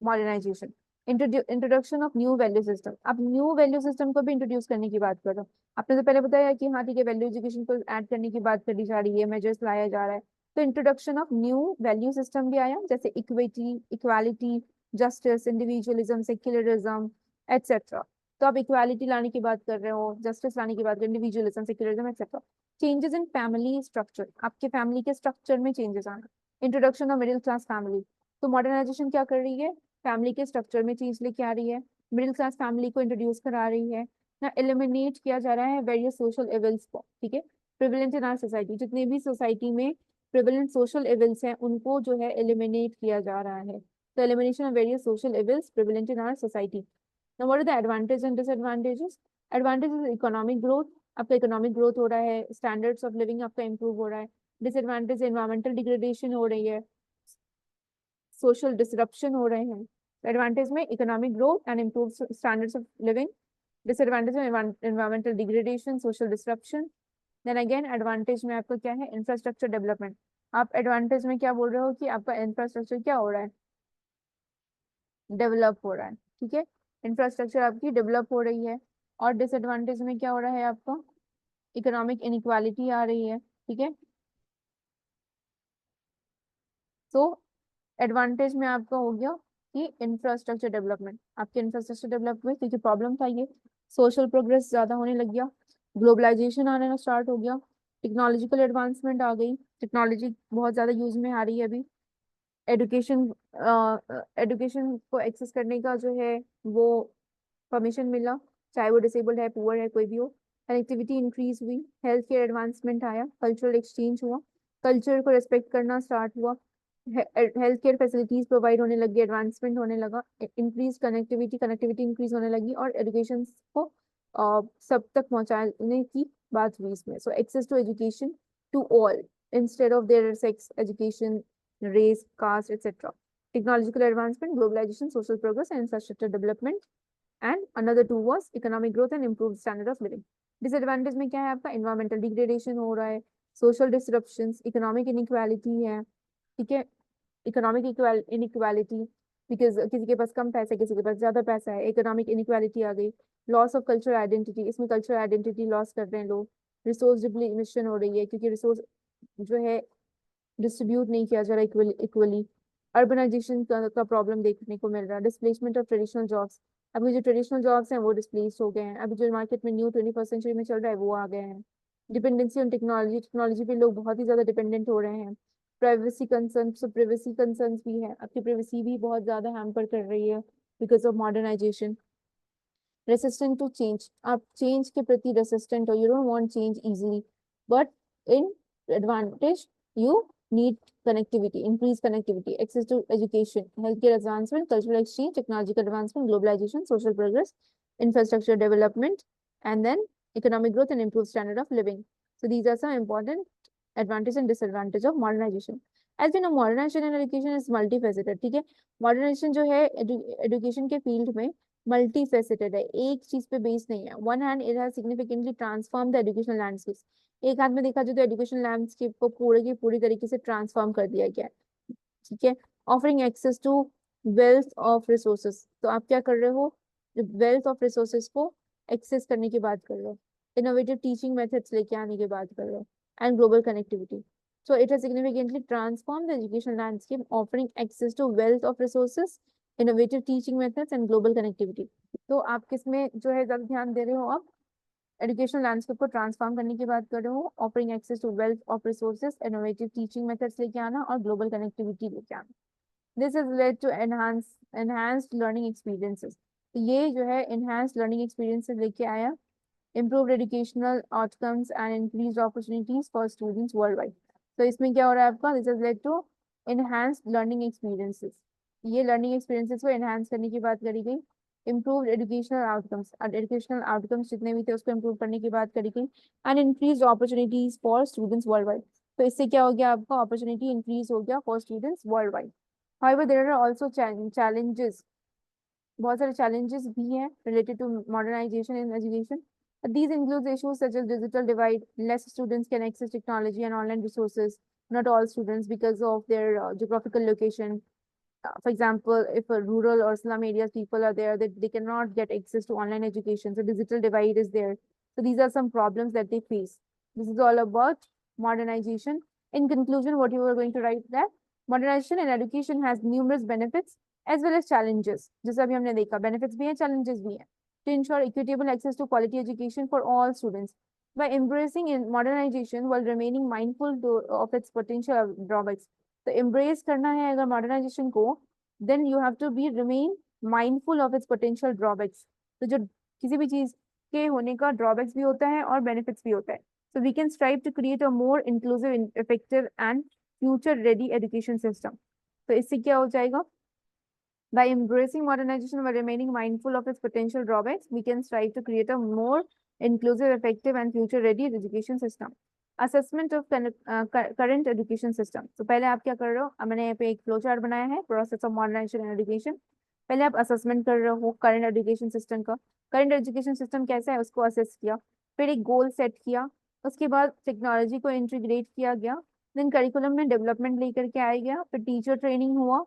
modernization. Introduction of new value system. अब न्यू वैल्यू सिस्टम को भी इंट्रोड्यूस करने की बात कर रहा हूँ। आपने तो पहले बताया कि हाँ ठीक है, वैल्यू एजुकेशन को ऐड करने की बात करी जा रही है, मेजर्स लाया जा रहा है। तो introduction of new value system भी आया, जैसे equity, equality, justice, individualism, secularism, etcetera. तो आप इक्वालिटी लाने की बात कर रहे हो, जस्टिस लाने की बात कर रहे हो, individualism, secularism, etcetera. Changes in family structure, आपके फैमिली के स्ट्रक्चर में चेंजेस आना। Introduction of middle class family. तो मॉडर्नाइजेशन क्या कर रही है, फैमिली के स्ट्रक्चर में चेंज लेके आ रही है, मिडिल क्लास फैमिली को इंट्रोड्यूस करा रही है ना। एलिमिनेट किया जा रहा है वेरियस सोशल इविल्स को, ठीक है, प्रिविलेंट इन आवर सोसाइटी। जितने भी सोसाइटी में प्रिविलेंट सोशल इविल्स हैं उनको जो है एलिमिनेट किया जा रहा है। तो elimination of various social evils prevalent in our society. Now what are the advantage and disadvantages? Advantage economic growth, आपका इकोनॉमिक ग्रोथ हो रहा है, स्टैंडर्ड्स ऑफ लिविंग आपका इंप्रूव हो रहा है। डिसएडवांटेज एनवायरमेंटल डिग्रेडेशन हो रही है, सोशल डिसरप्शन हो रहे हैं। एडवांटेज में economic growth and improve standards of living, disadvantage में environmental degradation, social disruption. Then again advantage में आपका क्या है, इंफ्रास्ट्रक्चर डेवलपमेंट। आप एडवांटेज में क्या बोल रहे हो कि आपका इंफ्रास्ट्रक्चर क्या हो रहा है, डेवलप हो रहा है, ठीक है, इंफ्रास्ट्रक्चर आपकी डेवलप हो रही है। और डिसएडवांटेज में क्या हो रहा है आपका, इकोनॉमिक इनइक्वालिटी आ रही है, ठीक है। तो एडवांटेज में आपका हो गया कि इंफ्रास्ट्रक्चर डेवलपमेंट, आपके इंफ्रास्ट्रक्चर डेवलप हुए क्योंकि प्रॉब्लम था ये, सोशल प्रोग्रेस ज्यादा होने लग गया, ग्लोबलाइजेशन आना स्टार्ट हो गया, टेक्नोलॉजिकल एडवांसमेंट आ गई, टेक्नोलॉजी बहुत ज्यादा यूज में आ रही है अभी। एडुकेशन, एडुकेशन को एक्सेस करने का जो है वो परमिशन मिला, चाहे वो डिसेबल्ड है, पुअर है, कोई भी हो। कनेक्टिविटी इंक्रीज हुई, हेल्थ केयर एडवांसमेंट आया, कल्चरल एक्सचेंज हुआ, कल्चर को रिस्पेक्ट करना स्टार्ट हुआ, हेल्थ केयर फैसिलिटीज प्रोवाइड होने लगी, एडवांसमेंट होने लगा, इंक्रीज कनेक्टिविटी, कनेक्टिविटी इंक्रीज होने लगी, और एजुकेशन को सब तक पहुंचाने की बात हुई इसमें। So access to education to all instead of their sex, education, race, caste, etcetera. Technological advancement, globalisation, social progress and infrastructure development. And another two was economic growth and improve standard of living. Disadvantage में क्या है आपका, environmental degradation हो रहा है, social disruptions, economic inequality है, ठीक है, इकोनॉमिक इनइक्वालिटी, बिकॉज किसी के पास कम पैसा है, किसी के पास ज्यादा पैसा है, इकोनॉमिक इनइक्वालिटी आ गई। लॉस ऑफ कल्चरल आइडेंटिटी, इसमें कल्चरल आइडेंटिटी लॉस कर रहे हैं लोग। रिसोर्स डिप्लीशन हो रही है क्योंकि रिसोर्स जो है डिस्ट्रीब्यूट नहीं किया जा रहा इक्वली। अर्बनाइजेशन का प्रॉब्लम देखने को मिल रहा है। डिस्प्लेसमेंट ऑफ ट्रेडिशनल जॉब्स, अभी जो ट्रेडिशनल जॉब्स हैं वो डिस्प्लेस हो गए हैं, अभी जो मार्केट में न्यू 21st सेंचुरी में चल रहा है वो आ गए हैं। डिपेंडेंसी ऑन टेक्नोलॉजी, टेक्नोलॉजी पे लोग बहुत ही ज्यादा डिपेंडेंट हो रहे हैं। प्राइवेसी कंसर्न, सो प्राइवेसी कंसर्न्स भी है, आपकी प्राइवेसी भी बहुत ज्यादा हैम्पर कर रही है because of modernization. Resistant to change, आप चेंज के प्रति रेसिस्टेंट हो, you don't want change easily, but in advantage you need connectivity, increase connectivity, access to education, healthcare advancement, cultural exchange, technological advancement, globalization, social progress, infrastructure development, and then economic growth and improved standard of living. So these are some important advantage and disadvantage of modernization. As you know, modernization in education is multifaceted, ठीक है। modernization जो है education के field में multi faceted है, एक चीज पे बेस्ड नहीं है। One hand it has significantly transform the educational landscape, एक हाथ में देखा जाए तो एजुकेशन लैंडस्केप को पूरे की पूरी तरीके से ट्रांसफॉर्म कर दिया गया है, ठीक है। Offering access to wealth of resources, तो आप क्या कर रहे हो, वेल्थ ऑफ रिसोर्सेस को एक्सेस करने की बात कर रहे हो, इनोवेटिव टीचिंग मेथड्स लेके आने की बात कर रहे हो, and global connectivity. So it has significantly transformed the educational landscape, offering access to wealth of resources, innovative teaching methods, and global connectivity. तो आप किसमें जो है ज्यादा ध्यान दे रहे हो, आप एजुकेशनल लैंडस्केप को ट्रांसफॉर्म करने की बात कर रहे हो, offering access to wealth of resources, innovative teaching methods लेके आना, और ग्लोबल कनेक्टिविटी लेके आना। This is led to enhanced learning experiences, ये जो है एनहांस्ड लर्निंग एक्सपीरियंसेस लेके आया, improved educational outcomes and increased opportunities for students worldwide. तो इसमें क्या हो रहा है आपका, this has led to enhanced learning experiences, ये learning experiences को enhance करने की बात करी गई। improved educational outcomes, और educational outcomes जितने भी थे उसको improve करने की बात करी गई, and increased opportunities for students worldwide। तो इससे क्या हो गया आपका, opportunity increase हो गया for students worldwide। However, there are also challenges, बहुत सारे challenges भी हैं related to modernization in education. These include issues such as digital divide, less students can access technology and online resources, not all students because of their geographical location, for example, if a rural or slum areas people are there, that they cannot get access to online education, so digital divide is there. So these are some problems that they face. This is all about modernization. In conclusion, what you were going to write that modernization in education has numerous benefits as well as challenges. जैसा अभी हमने देखा, benefits भी हैं, challenges भी हैं. To ensure equitable access to quality education for all students, by embracing in modernization while remaining mindful of its potential drawbacks. तो embrace करना है अगर modernization को, then you have to be remain mindful of its potential drawbacks. तो जो किसी भी चीज के होने का drawbacks भी होता है और benefits भी होता है. So we can strive to create a more inclusive, effective and future ready education system. तो इससे क्या हो जाएगा? By embracing modernization while remaining mindful of its potential drawbacks, we can strive to create a more inclusive, effective, and future-ready education system. Assessment of current education system. तो पहले आप क्या कर रहे हो? मैंने यहाँ पे एक फ्लो चार्ट बनाया है, process of modernization and education. पहले आप असेसमेंट कर रहे हो करंट एजुकेशन सिस्टम का. करंट एजुकेशन सिस्टम कैसा है उसको असेस किया, फिर एक गोल सेट किया, उसके बाद टेक्नोलॉजी को इंटीग्रेट किया गया, देन करिकुलम में डेवलपमेंट लेकर के आया गया, फिर टीचर ट्रेनिंग हुआ,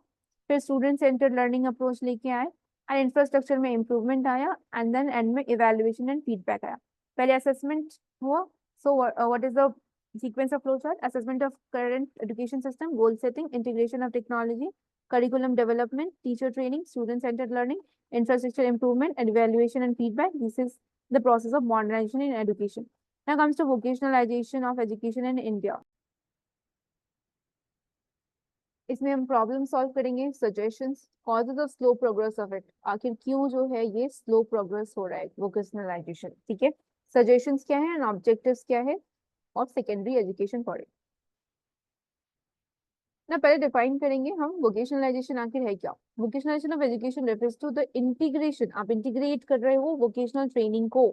फिर स्टूडेंट सेंटर्ड लर्निंग अप्रोच लेके आए, एंड इंफ्रास्ट्रक्चर में इम्प्रूवमेंट आया, एंड देन एंड में इवेल्युएशन एंड फीडबैक आया. पहले असेसमेंट हुआ. So what is the sequence of flowchart? Assessment of current education system, goal setting, integration of technology, curriculum development, teacher training, student centered learning, infrastructure improvement, and evaluation and feedback. This is the process of modernization in education. Now comes to vocationalization of education in India. इसमें हम problem solve करेंगे, suggestions, causes of slow progress of it, आखिर क्यों जो है ये slow progress हो रहा है वोकेशनलाइजेशन. ठीक है, सजेशंस क्या है एंड ऑब्जेक्टिव्स क्या है और सेकेंडरी एजुकेशन फॉर इट. ना पहले डिफाइन करेंगे हम वोकेशनलाइजेशन आखिर है क्या. Vocationalization of education refers to the integration. आप इंटीग्रेट कर रहे हो वोकेशनल ट्रेनिंग को.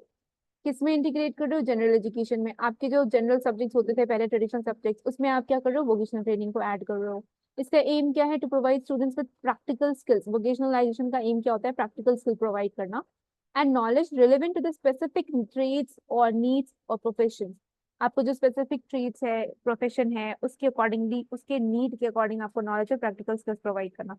किसमें इंटीग्रेट कर रहे हो? जनरल एजुकेशन में. आपके जो जनरल सब्जेक्ट्स होते थे पहले, ट्रेडिशनल सब्जेक्ट्स, उसमें आप क्या कर रहे हो? वोकेशनल ट्रेनिंग को ऐड कर रहे हो. इसका एम क्या है? To provide students with practical skills. Vocationalization का एम क्या होता है? प्रैक्टिकल स्किल प्रोवाइड करना and knowledge relevant to the specific trades और नीड्स और प्रोफेशन. आपको जो स्पेसिफिक ट्रेड्स है, प्रोफेशन है, उसके अकॉर्डिंगली, उसके नीड के अकॉर्डिंग आपको नॉलेज और प्रैक्टिकल स्किल्स प्रोवाइड करना.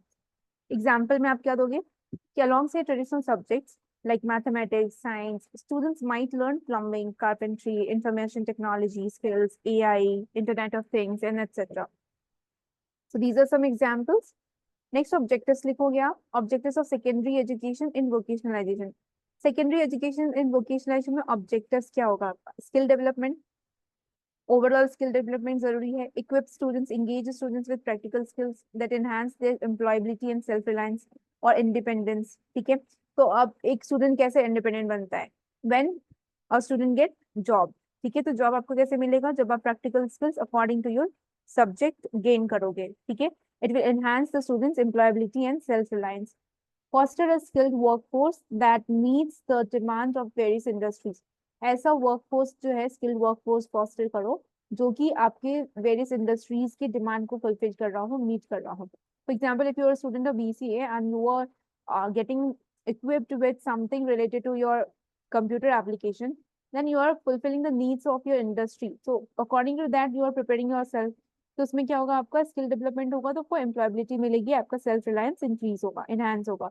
एग्जाम्पल में आप क्या दोगे कि along say traditional subjects like mathematics, science, students might learn plumbing, carpentry, information technology skills, AI, Internet of Things, and etc. So these are some examples. Next objectives लिखोगे आप. Objectives of secondary education in vocationalization. Secondary education in vocationalization में objectives क्या होगा आपका? Skill development. Overall skill development जरूरी है. Equip students, engage students with practical skills that enhance their employability and self-reliance और independence. ठीक है, तो अब एक स्टूडेंट कैसे इंडिपेंडेंट बनता है? When a student get job. ठीक है, तो जॉब आपको कैसे मिलेगा? जब आप practical skills according to your subject gain करोगे. ठीक है, it will enhance the students employability and self reliance. Foster a skilled workforce that meets the demand of various industries. ऐसा वर्कफोर्स जो है, स्किल्ड वर्कफोर्स फॉस्टर करो जो कि आपके वेरियस इंडस्ट्रीज की डिमांड को फुलफिल कर रहा हो, मीट कर रहा हो. For example, if you are a student of BCA and you are getting equipped with something related to your computer application, then you are fulfilling the needs of your industry. So according to that you are preparing yourself. तो उसमें क्या होगा? आपका skill development होगा तो आपको employability मिलेगी, आपका सेल्फ रिलायंस इंक्रीज होगा, एनहांस होगा.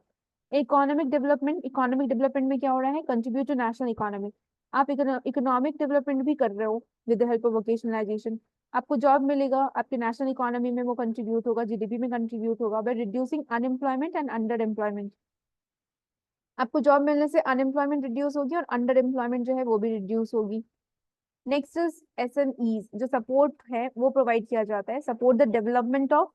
Economic development. इकोनॉमिक डेवलपमेंट में क्या हो रहा है? Contribute to national economy. आप इकोनॉमिक डेवलपमेंट भी कर रहे हो with the help of vocationalization. आपको जॉब मिलेगा, आपके नेशनल इकोनॉमी में वो कंट्रीब्यूट होगा, GDP में कंट्रीब्यूट होगा by reducing unemployment and under employment. आपको जॉब मिलने से अनएम्प्लॉयमेंट रिड्यूस होगी और अंडर एम्प्लॉयमेंट जो है वो भी रिड्यूस होगी. Next is SMEs. जो सपोर्ट है वो प्रोवाइड किया जाता है. Support the development of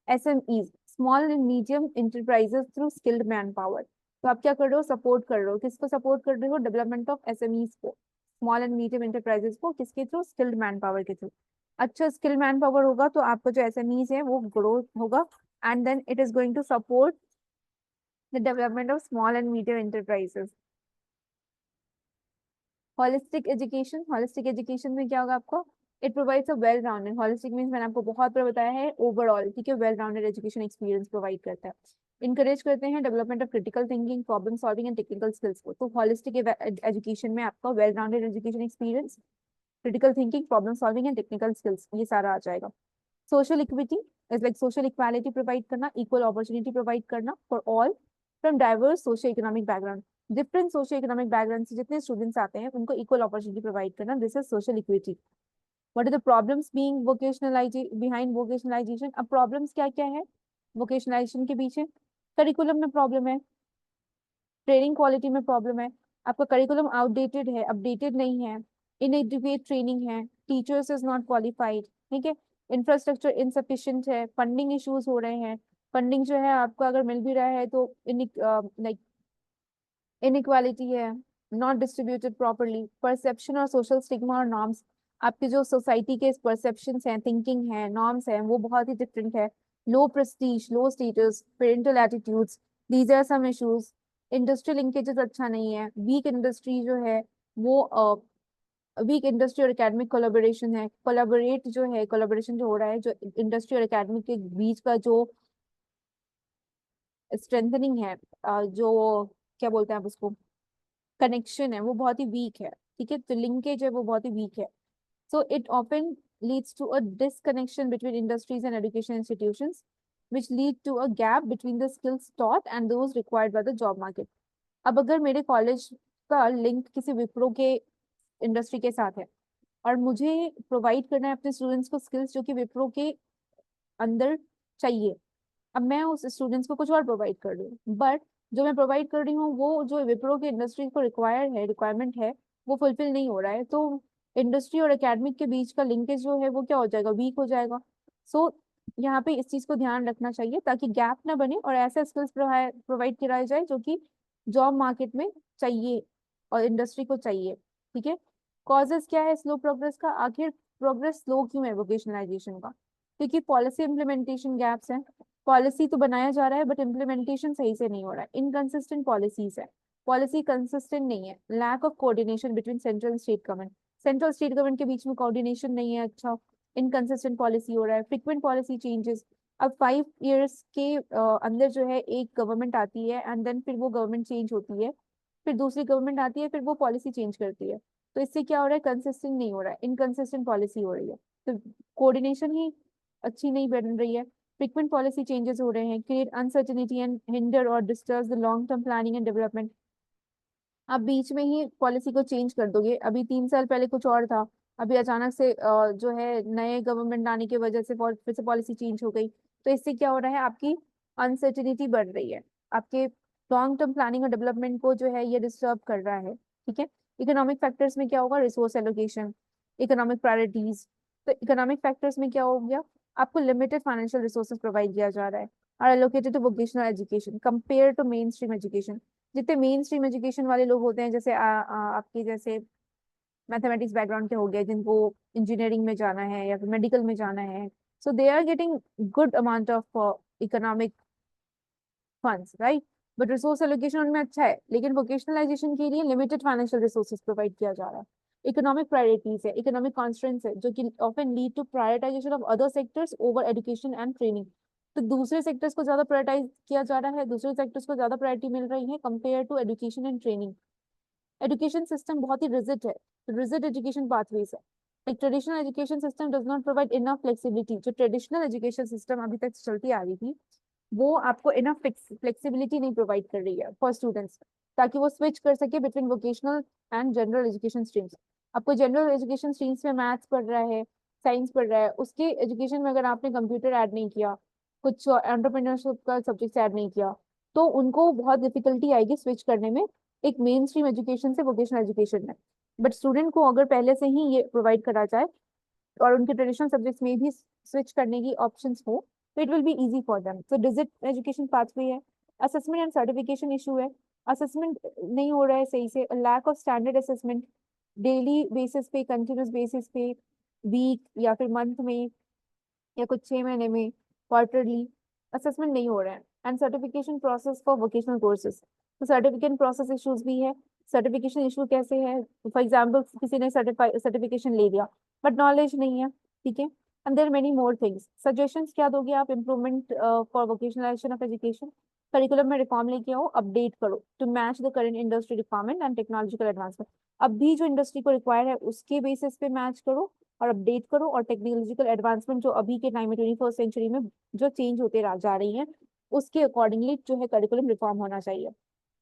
SMEs, small and medium enterprises, through skilled man power. तो आप क्या कर रहे हो? सपोर्ट कर रहे हो. किसको सपोर्ट कर रहे हो? डेवलपमेंट ऑफ SMEs को, स्मॉल एंड मीडियम इंटरप्राइजेस को. किसके थ्रू? स्किल्ड मैन पावर के थ्रू. अच्छा स्किल्ड मैन पावर होगा तो आपका जो SMEs है वो ग्रोथ होगा and then it is going to support the development of small and medium enterprises. Holistic education. Holistic education में क्या होगा आपको? It provides a well rounded. Holistic means मैंने आपको बहुत बार बताया है, ओवरऑल. ठीक है, well rounded education experience provide करता है. इनकरेज करते हैं development of critical thinking, problem solving and technical skills को. तो होलिस्टिक एजुकेशन में आपका well rounded education experience, critical thinking, problem solving and technical skills, ये सारा आ जाएगा. Social equity. Is like social equality provide करना, इक्वल अपॉर्चुनिटी प्रोवाइड करना for all from diverse socio economic background. Different socio economic background से जितने students आते हैं उनको इक्वल अपॉर्चुनिटी प्रोवाइड करना, this is social equity. What are the problems being vocationalization, behind vocationalization? अब problems क्या क्या है वोकेशनलाइजेशन के पीछे? करिकुलम में प्रॉब्लम है, ट्रेनिंग क्वालिटी में प्रॉब्लम है, आपका करिकुलम आउटडेटेड है, अपडेटेड नहीं है, इनएडुकेट ट्रेनिंग है, टीचर्स इज नॉट क्वालिफाइड, ठीक है, इंफ्रास्ट्रक्चर इनसफिशिएंट है, फंडिंग इश्यूज हो रहे हैं, फंडिंग जो है आपको अगर मिल भी रहा है तो लाइक इनइक्वालिटी है, नॉट डिस्ट्रीब्यूटेड प्रॉपरली, परसेप्शन और सोशल स्टिग्मा और नॉर्म्स, आपके जो सोसाइटी के परसेप्शंस हैं, थिंकिंग है, नॉर्म्स हैं, वो बहुत ही डिफरेंट है, low prestige, low status, parental attitudes, these are some issues. Industrial linkages अच्छा नहीं है, वीक इंडस्ट्री जो है वो वीक इंडस्ट्री और एकेडमिक कोलैबोरेशन है, कोलैबोरेट जो है, कोलैबोरेशन जो हो रहा है, जो इंडस्ट्री और एकेडमिक के बीच का जो स्ट्रेंथनिंग है, जो क्या बोलते हैं आप उसको, कनेक्शन है, वो बहुत ही वीक है, ठीक है, तो लिंकेज है वो बहुत ही वीक है। So it often leads to a disconnection between industries and education institutions, which lead to a gap between the skills taught and those required by the job market. अब अगर मेरे कॉलेज का link किसी विप्रो के industry के साथ है और मुझे प्रोवाइड करना है अपने स्टूडेंट्स को स्किल्स जो कि विप्रो के अंदर चाहिए, अब मैं उस स्टूडेंट्स को कुछ और प्रोवाइड कर रही हूँ, बट जो मैं प्रोवाइड कर रही हूँ वो जो विप्रो की इंडस्ट्री को रिक्वायरमेंट है वो फुलफिल नहीं हो रहा है, तो इंडस्ट्री और एकेडमिक के बीच का लिंकेज जो है वो क्या हो जाएगा, वीक हो जाएगा। सो यहाँ पे इस चीज को ध्यान रखना चाहिए ताकि गैप ना बने और ऐसा स्किल्स प्रोवाइड कराया जाए जो कि जॉब मार्केट में चाहिए और इंडस्ट्री को चाहिए, ठीक है। कॉजेस क्या है स्लो प्रोग्रेस का? आखिर प्रोग्रेस स्लो क्यों है वोकेशनलाइजेशन का? क्योंकि पॉलिसी इम्प्लीमेंटेशन गैप्स हैं, पॉलिसी तो बनाया जा रहा है बट इम्प्लीमेंटेशन सही से नहीं हो रहा है, इनकंसिस्टेंट पॉलिसीज है, पॉलिसी कंसिस्टेंट नहीं है, lack of coordination between central state government, central state government के बीच में कोऑर्डिनेशन नहीं है, अच्छा, इनकंसिस्टेंट पॉलिसी हो रहा है, फ्रीक्वेंट पॉलिसी चेंजेस। अब 5 years के अंदर जो है एक गवर्नमेंट आती है एंड देन फिर वो गवर्नमेंट चेंज होती है, फिर दूसरी गवर्नमेंट आती है, फिर वो पॉलिसी चेंज करती है, तो इससे क्या हो रहा है, कंसिस्टेंट नहीं हो रहा है, इनकंसिस्टेंट पॉलिसी हो रही है, तो कोऑर्डिनेशन ही अच्छी नहीं बन रही है, frequent policy changes हो रहे हैं, create uncertainty and hinder or disturbs the long term planning and development। आप बीच में ही पॉलिसी को चेंज कर दोगे, अभी 3 साल पहले कुछ और था, अभी अचानक से जो है नए गवर्नमेंट आने की वजह से फिर से पॉलिसी चेंज हो गई, तो इससे क्या हो रहा है, आपकी अनसर्टिनिटी बढ़ रही है, आपके लॉन्ग टर्म प्लानिंग और डेवलपमेंट को जो है ये डिस्टर्ब कर रहा है, ठीक है। इकोनॉमिक फैक्टर्स में क्या होगा, रिसोर्स एलोकेशन, इकोनॉमिक प्रायोरिटीज, तो इकोनॉमिक फैक्टर्स में क्या हो गया, आपको लिमिटेड फाइनेंशियल रिसोर्सेज प्रोवाइड किया जा रहा है और allocated to vocational education compare to mainstream education. जितने मेन स्ट्रीम एजुकेशन वाले लोग होते हैं, जैसे आपके जैसे मैथमेटिक्स बैकग्राउंड के हो गए जिनको इंजीनियरिंग में जाना है या फिर मेडिकल में जाना है, so they are getting good amount of economic funds, right, but resource allocation उनमें अच्छा है, लेकिन वोकेशनलाइजेशन के लिए लिमिटेड फाइनेंशियल रिसोर्सेज प्रोवाइड किया जा रहा है। इकोनॉमिक प्रायोरिटीज है, इकोनॉमिक कॉन्स्ट्रेंट्स है, जो कि often lead to prioritization of other sectors over education and training, तो दूसरे सेक्टर्स को ज्यादा प्रायोरिटाइज किया जा रहा है, दूसरे सेक्टर्स को ज्यादा प्रायोरिटी मिल रही है compare to education and training. Education system बहुत ही रिजिड है, रिजिड एजुकेशन पाथवेज है, एक traditional education system does not provide enough flexibility, जो ट्रेडिशनल एजुकेशन सिस्टम अभी तक चलती आ रही थी वो आपको इनफ फ्लेक्सिबिलिटी नहीं प्रोवाइड कर रही है फॉर स्टूडेंट्स, ताकि वो स्विच कर सके between vocational and general education streams. आपको जनरल एजुकेशन स्ट्रीम्स में मैथ्स पढ़ रहा है, साइंस पढ़ रहा है, उसके एजुकेशन में अगर आपने कंप्यूटर ऐड नहीं किया, कुछ एंटरप्रेन्योरशिप का सब्जेक्ट ऐड नहीं किया, तो उनको बहुत डिफिकल्टी आएगी स्विच करने में एक मेन स्ट्रीम एजुकेशन से वोकेशनल एजुकेशन में। बट स्टूडेंट को अगर पहले से ही ये प्रोवाइड करा जाए और उनके ट्रेडिशनल सब्जेक्ट्स में भी स्विच करने की ऑप्शंस हो, तो it will be easy for them. तो डिजिट एजुकेशन पाथवे है, असेसमेंट एंड सर्टिफिकेशन इशू है, असेसमेंट नहीं हो रहा है सही से, lack of standard assessment, daily basis पे, कंटिन्यूस बेसिस पे, वीक या फिर मंथ में या कुछ 6 महीने में, क्वार्टरली असेसमेंट नहीं हो रहा है, and certification process for vocational courses, तो सर्टिफिकेट प्रोसेस इश्यूज भी है। सर्टिफिकेशन इशू कैसे है, फॉर एग्जाम्पल किसी ने सर्टिफिकेशन ले लिया बट नॉलेज नहीं है, ठीक है, and there many more things. Suggestions क्या दोगे आप improvement for vocationalization of education? Curriculum में रिफॉर्म लेके आओ, अपडेट करो to match the current industry requirement and technological advancement, अब भी जो इंडस्ट्री को रिक्वायर है उसके बेसिस पे मैच करो और अपडेट करो, और टेक्नोलॉजिकल एडवांसमेंट जो अभी के टाइम में 21st सेंचुरी में जो चेंज होते जा रही हैं उसके अकॉर्डिंगली जो है करिकुलम रिफॉर्म होना चाहिए।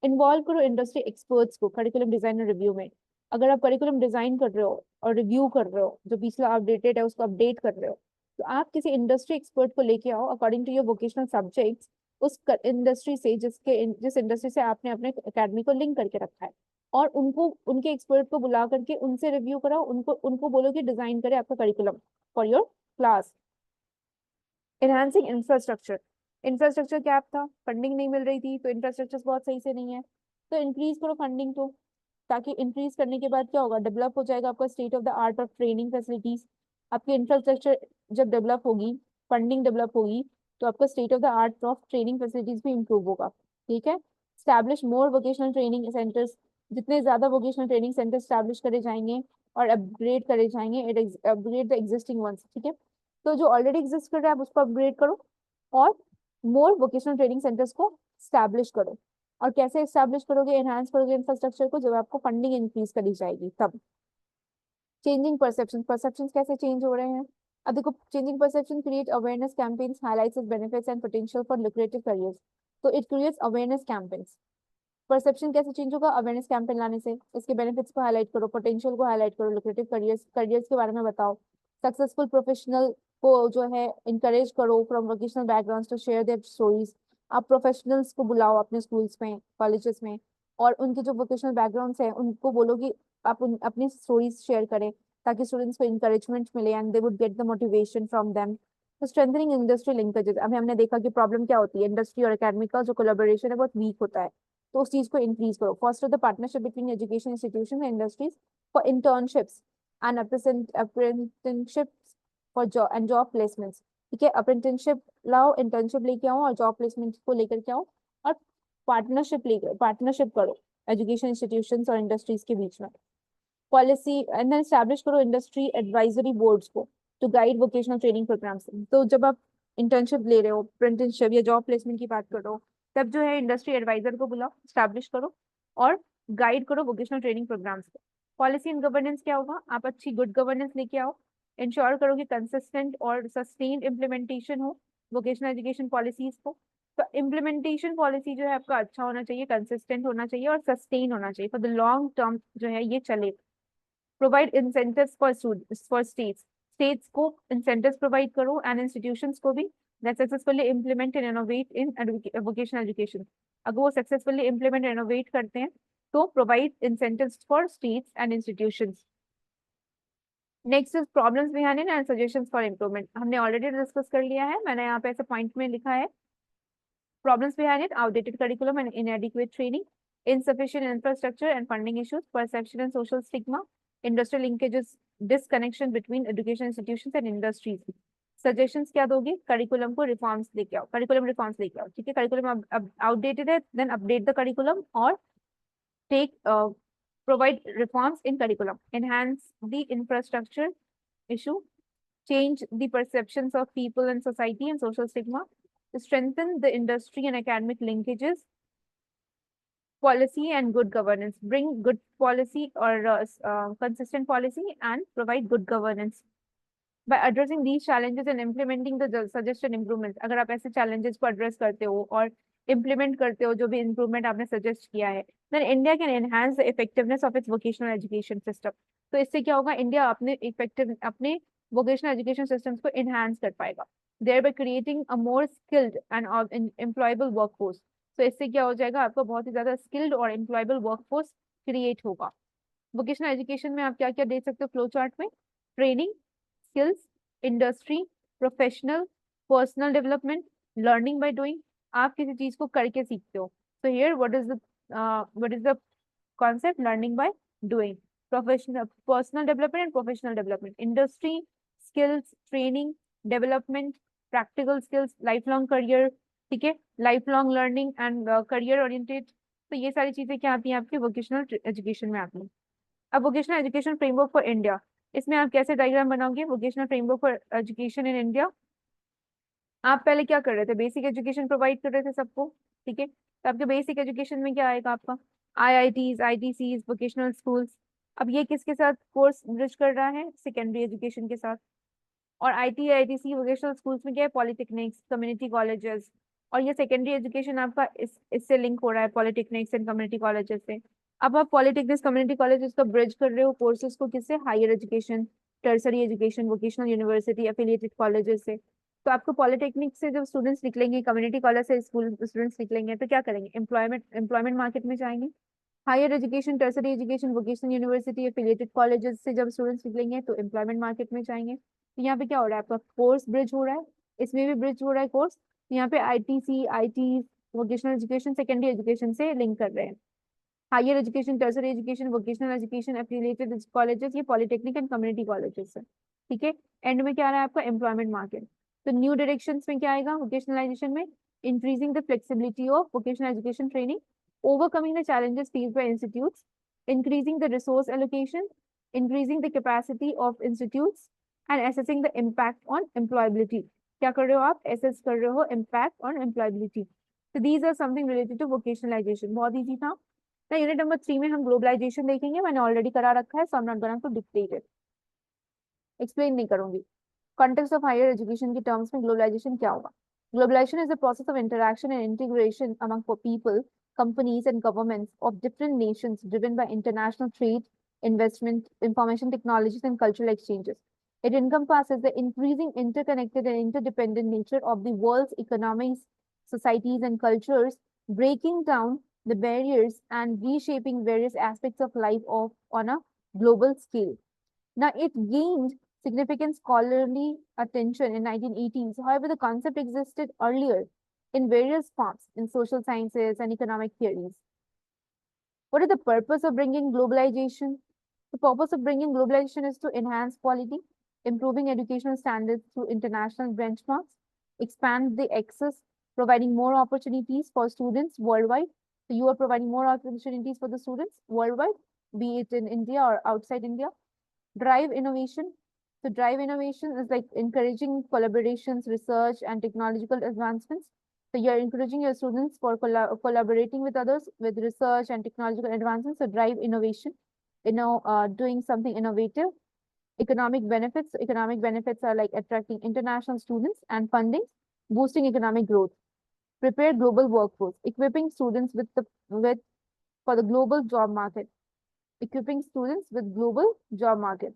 इन्वॉल्व करो इंडस्ट्री एक्सपर्ट्स को करिकुलम डिजाइन और रिव्यू में। अगर आप करिकुलम डिजाइन कर रहे हो और रिव्यू कर रहे हो, जो पिछला अपडेटेड है उसको अपडेट कर रहे हो, तो आप किसी इंडस्ट्री एक्सपर्ट को लेके आओ according to your vocational subjects, उस इंडस्ट्री से जिस इंडस्ट्री से आपने अपने एकेडमी को लिंक करके रखा है, और उनको उनके एक्सपर्ट को बुला करके उनसे रिव्यू कराओ, उनको उनको बोलो कि डिजाइन करे आपका curriculum for your class. Enhancing infrastructure. Infrastructure gap था, फंडिंग नहीं मिल रही थी, तो इंफ्रास्ट्रक्चर बहुत सही से नहीं है, तो इंक्रीज करो फंडिंग तो, ताकि इंक्रीज करने के बाद क्या होगा, डेवलप हो जाएगा आपका state of the art of training facilities. आपकी इंफ्रास्ट्रक्चर जब डेवलप होगी, फंडिंग डेवलप होगी, तो आपका state of the art of training facilities भी इंप्रूव होगा। ठीक है। स्टैब्लिश मोर वोकेशनल ट्रेनिंग सेंटर्स। जितने ज्यादा वोकेशनल ट्रेनिंग सेंटर स्टैब्लिश करे जाएंगे और अपग्रेड करे जाएंगे, it upgrade the existing ones. ठीक है। तो जो ऑलरेडी एग्जिस्ट कर रहा है आप उसको अपग्रेड करो, और मोर वोकेशनल ट्रेनिंग सेंटर्स को स्टैब्लिश करो। और कैसे स्टैब्लिश करोगे, एनहांस करोगे इंफ्रास्ट्रक्चर को, जब आपको फंडिंग इंक्रीज करी जाएगी तब। Changing perception. परसेप्शन कैसे चेंज हो रहे हैं, अब देखो, changing perception create awareness campaigns, highlights its benefits and potential for lucrative careers. तो it creates awareness campaigns. Perception कैसे चेंज होगा, अवेयरनेस कैंपेन लाने से। इसके बेनिफिट्स को हाईलाइट करो, पोटेंशियल को हाईलाइट करो, लुक्रेटिव करियर्स करियर्स के बारे में बताओ। सक्सेसफुल प्रोफेशनल को जो है इंकरेज करो from vocational backgrounds to share their stories. आप प्रोफेशनल्स को बुलाओ अपने स्कूल्स में, कॉलेजेस में, और उनके जो वोकेशनल बैकग्राउंड्स हैं उनको बोलो कि आप अपनी स्टोरीज शेयर करें, ताकि स्टूडेंट्स को इंकरेजमेंट मिले and they would get the motivation from them. तो स्ट्रेंथनिंग इंडस्ट्री लिंकेजेस। अभी हमने देखा कि प्रॉब्लम क्या होती है, इंडस्ट्री और एकेडमिक का जो कोलैबोरेशन है बहुत वीक होता है, तो उस चीज को इंक्रीज करो। Foster the partnership between education institution and industries for internships and apprenticeships for job and job placements. ठीक है, अप्रेंटिसशिप लाओ, इंटर्नशिप लेके आओ, और जॉब प्लेसमेंट को लेकर के आओ, और पार्टनरशिप करो एजुकेशन इंस्टीट्यूशन और इंडस्ट्रीज के बीच में। पॉलिसी एंड देन एस्टैब्लिश करो इंडस्ट्री एडवाइजरी बोर्ड्स को to guide vocational training programs. तो जब आप इंटर्नशिप ले रहे हो, अप्रेंटिसशिप या जॉब प्लेसमेंट की बात कर रहे हो, तब जो है इंडस्ट्री एडवाइजर को बुलाओ, स्टैब्लिश करो, और गाइड करो वोकेशनल ट्रेनिंग प्रोग्राम्स को। पॉलिसी एंड गवर्नेंस क्या होगा, आप अच्छी गुड गवर्नेंस लेके आओ, इंश्योर करो कि कंसिस्टेंट और सस्टेन्ड इम्प्लीमेंटेशन हो वोकेशनल एजुकेशन पॉलिसीज को। तो इम्प्लीमेंटेशन पॉलिसी जो है आपका अच्छा होना चाहिए, कंसिस्टेंट होना चाहिए, और सस्टेन होना चाहिए फॉर द लॉन्ग टर्म, जो है ये चले। प्रोवाइड इंसेंटिव्स फॉर स्टेट्स को इंसेंटिव्स प्रोवाइड करो, एंड इंस्टीट्यूशंस को भी, that successfully implement and innovate in vocational education। अगर वो सक्सेसफुली इम्प्लीमेंट इनोवेट करते हैं तो provide incentives for states and institutions. Next is problems behind it and suggestions for improvement. हमने ऑलरेडी डिस्कस कर लिया है, मैंने यहाँ पे ऐसे पॉइंट में लिखा है। Problems behind it: outdated curriculum and inadequate training, insufficient infrastructure and funding issues, perception and social stigma, industrial linkages, disconnection between education institutions and industries। Suggestions क्या दोगे, करिकुलम को रिफॉर्म्स लेके आओ, करिकुलम रिफॉर्म्स लेके आओ। ठीक है, करिकुलम अब आउटडेटेड है, देन अपडेट द करिकुलम, और take provide reforms in curriculum, enhance the infrastructure issue, change the perceptions of people and society and social stigma, strengthen the industry and academic linkages, policy and good governance, bring good policy or consistent policy and provide good governance. By addressing these challenges and implementing the suggested improvements, अगर आप ऐसे challenges को address करते हो और implement करते हो जो भी improvement आपने suggest किया है, then India can enhance the effectiveness of its vocational education system। तो इससे क्या होगा, इंडिया अपने vocational education systems को enhance कर पाएगा, thereby creating a more skilled and employable workforce। तो इससे क्या हो जाएगा, आपको बहुत ही ज्यादा skilled और employable workforce create होगा। vocational education में आप क्या क्या देख सकते हो फ्लो चार्ट में, training, skills, industry, professional, personal development, learning by doing. आप किसी चीज को करके सीखते हो, so here what is the concept, learning by doing, professional personal development and professional development, industry, skills, training, development, practical skills, lifelong career। ठीक है, lifelong learning and career oriented। तो ये सारी चीजें क्या आती हैं आपके वोकेशनल एजुकेशन में आती हैं। अब vocational education framework for India, इसमें आप कैसे डायग्राम बनाओगे, vocational framework for education in India. आप पहले क्या कर रहे थे, बेसिक एजुकेशन प्रोवाइड कर रहे थे सबको। ठीक है, तो आपके बेसिक एजुकेशन में क्या आएगा आपका, आईआईटीज, आईटीसीज, वोकेशनल स्कूल्स। अब ये किसके साथ कोर्स ब्रिज कर रहा है? सेकेंडरी एजुकेशन के साथ। और आईटी आईटीसी वोकेशनल स्कूल्स में क्या है? Polytechnics, community colleges. और ये सेकेंडरी एजुकेशन आपका इससे लिंक हो रहा है, पॉलिटेक्निक्स एंड कम्युनिटी कॉलेजेस से। अब आप पॉलिटेक्निक्स कम्युनिटी कॉलेजेस का ब्रिज कर रहे हो कोर्सेज को, किससे? Higher education, tertiary education, vocational university, affiliated colleges से। तो आपको पॉलिटेक्निक से जब स्टूडेंट्स निकलेंगे, कम्युनिटी कॉलेज से स्कूल स्टूडेंट्स निकलेंगे, तो क्या करेंगे? एम्प्लॉयमेंट मार्केट में जाएंगे। Higher education, tertiary education, vocational university, affiliated colleges से जब स्टूडेंट्स निकलेंगे तो एम्प्लॉयमेंट मार्केट में जाएंगे। तो यहाँ पे क्या हो रहा है? आपका कोर्स ब्रिज हो रहा है, इसमें भी ब्रिज हो रहा है कोर्स। यहाँ पे ITC, IT, vocational education, secondary education से लिंक कर रहे हैं। Higher education, tertiary education, vocational education, affiliated colleges, ये पॉलिटेक्निक एंड कम्युनिटी कॉलेजेस है। ठीक है। एंड में क्या आ रहा है आपका? Employment market. तो न्यू डायरेक्शंस में क्या आएगा वोकेशनलाइजेशन में? Increasing the flexibility of vocational education training, overcoming the challenges faced by institutes, increasing the resource allocation, increasing the capacity of institutes, and assessing the impact on employability. क्या कर रहे हो आप? assess कर रहे हो impact on employability. So these are something related to vocationalization. बहुत easy था ना। यूनिट नंबर 3 में हम ग्लोबलाइजेशन देखेंगे, मैंने ऑलरेडी करा रखा है, so I am not going to dictate it, explain नहीं करूंगी। कॉन्टेक्स्ट ऑफ हायर एजुकेशन के टर्म्स में ग्लोबलाइजेशन क्या होगा? Globalization is the process of interaction and integration among people, companies and governments of different nations driven by international trade, investment, information technologies, and cultural exchanges. It encompasses the increasing interconnected and interdependent nature of the world's economies, societies, and cultures, breaking down the barriers and reshaping various aspects of life on a global scale. Now, it gained significant scholarly attention in 1980s. However, the concept existed earlier in various forms in social sciences and economic theories. What is the purpose of bringing globalization? The purpose of bringing globalization is to enhance quality, improving educational standards through international benchmarks, expand the access, providing more opportunities for students worldwide. So you are providing more opportunities for the students worldwide, be it in India or outside India. Drive innovation. So drive innovation is like encouraging collaborations, research, and technological advancements. So you're encouraging your students for collaborating with others with research and technological advancements. So drive innovation, doing something innovative. Economic benefits. Economic benefits are like attracting international students and funding, boosting economic growth. Prepare global workforce, equipping students with for the global job market. Equipping students with global job market.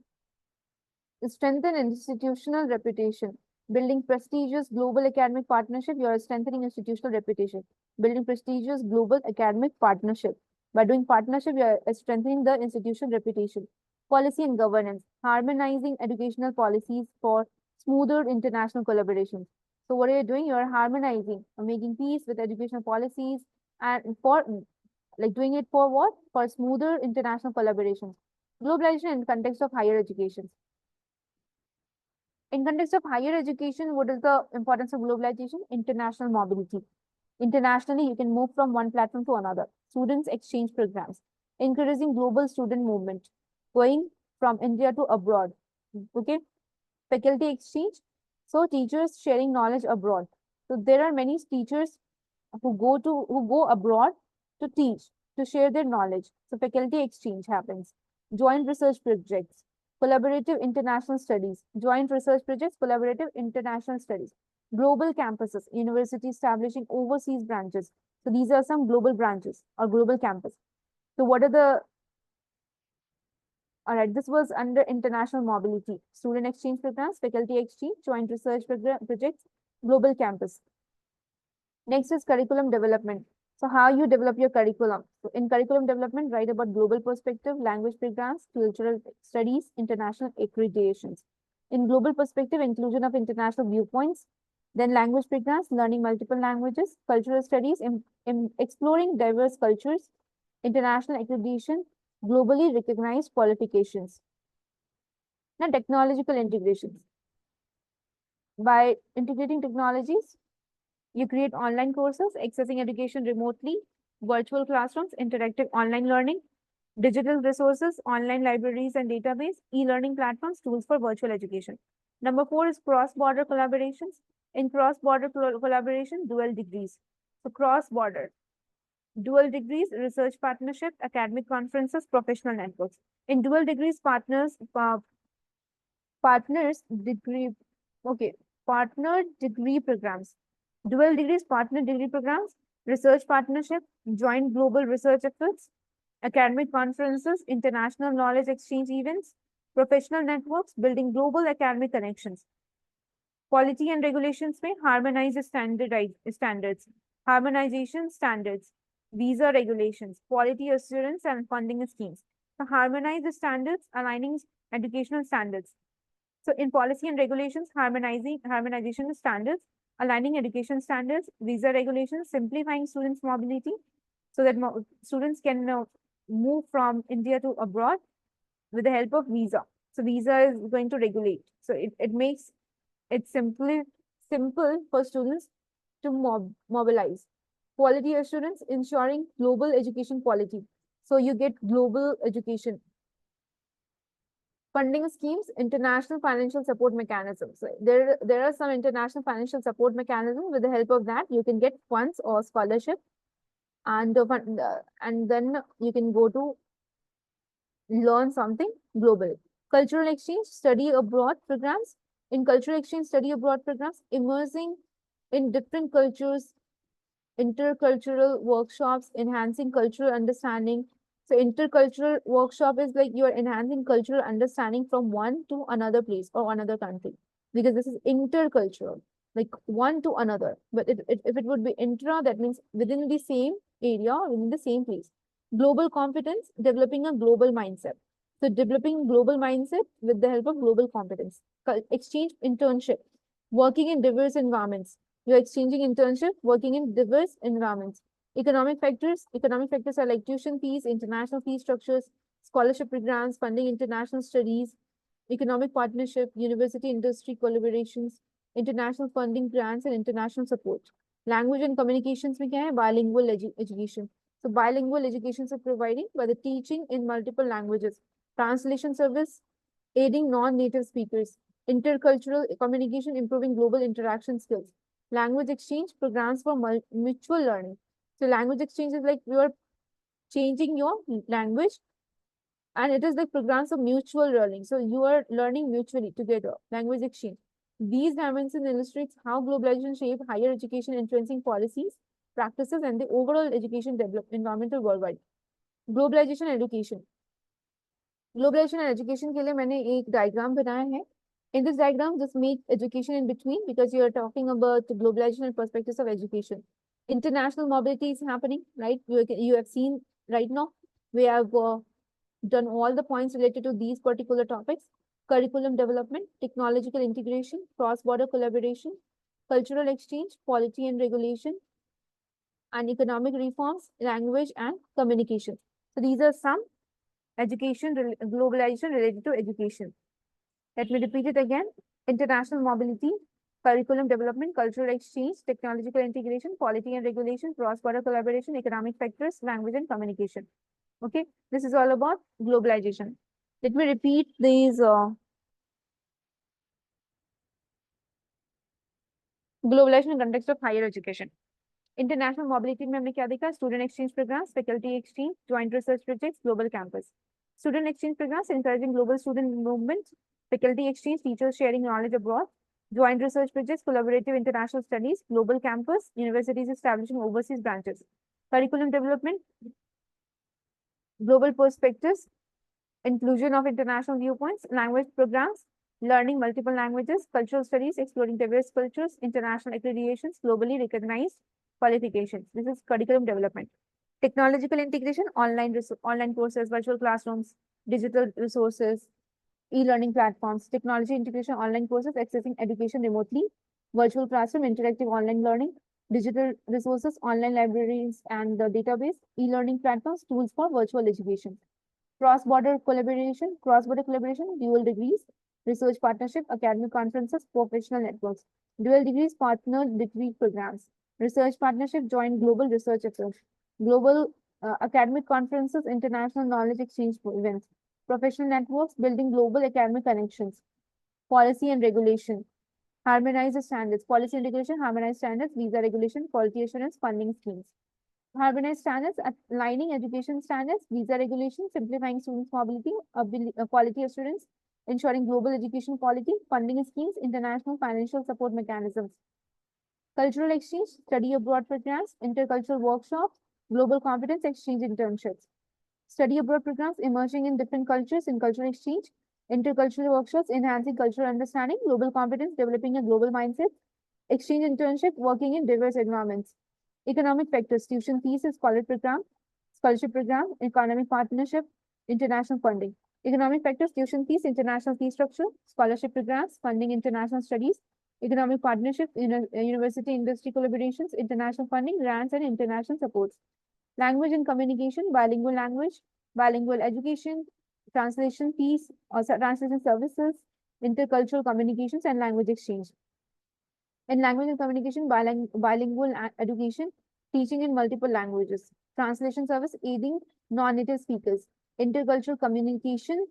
Strengthen institutional reputation. Building prestigious global academic partnership. You are strengthening institutional reputation. Building prestigious global academic partnership. By doing partnership, you are strengthening the institutional reputation. Policy and governance. Harmonizing educational policies for smoother international collaboration. So what are you doing? You are harmonizing, making peace with educational policies, and for like doing it for what? For smoother international collaboration. Globalization in context of higher education. In context of higher education, what is the importance of globalization? International mobility. Internationally, you can move from one platform to another. Students exchange programs, encouraging global student movement, going from India to abroad. Okay, faculty exchange. So teachers sharing knowledge abroad. So there are many teachers who go abroad to teach, to share their knowledge. So faculty exchange happens. Joint research projects, collaborative international studies, joint research projects, collaborative international studies. Global campuses, universities establishing overseas branches. So these are some global branches or global campus. So what are the, all right, this was under international mobility, student exchange programs, faculty exchange, joint research projects, global campus. Next is curriculum development. So how you develop your curriculum. So in curriculum development, write about global perspective, language programs, cultural studies, international accreditations. In global perspective, inclusion of international viewpoints, then language programs, learning multiple languages, cultural studies, in exploring diverse cultures, international accreditation, globally recognized qualifications. Now, technological integrations. By integrating technologies, you create online courses, accessing education remotely, virtual classrooms, interactive online learning, digital resources, online libraries and database, e-learning platforms, tools for virtual education. Number 4 is cross-border collaborations. In cross-border collaboration, dual degrees. So cross-border. Dual degrees, research partnership, academic conferences, professional networks. In dual degrees, partners degree, okay, partner degree programs. Dual degrees, partner degree programs, research partnership, joint global research efforts, academic conferences, international knowledge exchange events, professional networks, building global academic connections. Quality and regulations may harmonize the standards, harmonization standards, visa regulations, quality assurance and funding schemes. So harmonize the standards, aligning educational standards. So in policy and regulations, harmonization of standards, aligning education standards, visa regulations, simplifying students' mobility so that students can move from India to abroad with the help of visa. So visa is going to regulate. So it makes it simple for students to mobilize. Quality assurance, ensuring global education quality. So you get global education. Funding schemes, international financial support mechanisms. So there are some international financial support mechanisms. With the help of that, you can get funds or scholarship, and then you can go to learn something globally. Cultural exchange, study abroad programs. In cultural exchange, study abroad programs, immersing in different cultures, intercultural workshops, enhancing cultural understanding. So intercultural workshop is like you are enhancing cultural understanding from one to another place or another country, because this is intercultural, like one to another. But if it would be intra, that means within the same area, within the same place. Global competence, developing a global mindset. So developing global mindset with the help of global competence. Exchange internship, working in diverse environments. You're exchanging internship, working in diverse environments. Economic factors are like tuition fees, international fee structures, scholarship programs, funding international studies, economic partnership, university industry collaborations, international funding grants, and international support. Language and communications में क्या है? Bilingual education. So bilingual education is providing by the teaching in multiple languages. Translation service, aiding non-native speakers. Intercultural communication, improving global interaction skills. Language exchange, programs for mutual learning. So language exchange is like you are changing your language, and it is like programs of mutual learning. So you are learning mutually together. Language exchange. These dimensions illustrates how globalization shaped higher education, influencing policies, practices, and the overall education environmental worldwide. Globalization education. Globalization and education के लिए मैंने एक diagram बनाया है. In this diagram, just make education in between, because you are talking about globalization and perspectives of education. International mobility is happening, right? You have seen right now. We have done all the points related to these particular topics. Curriculum development, technological integration, cross-border collaboration, cultural exchange, quality and regulation, and economic reforms, language and communication. So these are some globalization related to education. Let me repeat it again. International mobility, curriculum development, cultural exchange, technological integration, quality and regulation, cross-border collaboration, economic factors, language and communication. Okay, this is all about globalization. Let me repeat these globalization in context of higher education. International mobility में हमने क्या देखा? Student exchange programs, faculty exchange, joint research projects, global campus. Student exchange programs encouraging global student movement, faculty exchange, teachers sharing knowledge abroad, joint research projects, collaborative international studies, global campus, universities establishing overseas branches. Curriculum development, global perspectives, inclusion of international viewpoints, language programs, learning multiple languages, cultural studies, exploring diverse cultures, international accreditations, globally recognized qualifications. This is curriculum development. Technological integration, online courses, virtual classrooms, digital resources, e-learning platforms, technology integration, online courses, accessing education remotely, virtual classroom, interactive online learning, digital resources, online libraries and the database, e-learning platforms, tools for virtual education. Cross-border collaboration, dual degrees, research partnership, academic conferences, professional networks. Dual degrees, partner degree programs, research partnership, joint global research efforts, global academic conferences, international knowledge exchange events, professional networks, building global academic connections, policy and regulation, harmonize the standards, policy and regulation, harmonize standards, visa regulation, quality assurance, funding schemes. Harmonized standards, aligning education standards, visa regulations, simplifying students' mobility, quality of students, ensuring global education quality, funding schemes, international financial support mechanisms. Cultural exchange, study abroad programs, intercultural workshops, global competence exchange internships. Study abroad programs, immersing in different cultures in cultural exchange, intercultural workshops, enhancing cultural understanding, global competence, developing a global mindset, exchange internship, working in diverse environments. Economic factors, tuition fees, scholarship program, economic partnership, international funding. Economic factors, tuition fees, international fee structure, scholarship programs, funding international studies, economic partnership, university industry collaborations, international funding, grants, and international supports. Language and communication, bilingual education, translation fees, translation services, intercultural communications, and language exchange. In language and communication, bilingual education, teaching in multiple languages, translation service, aiding non-native speakers, intercultural communication,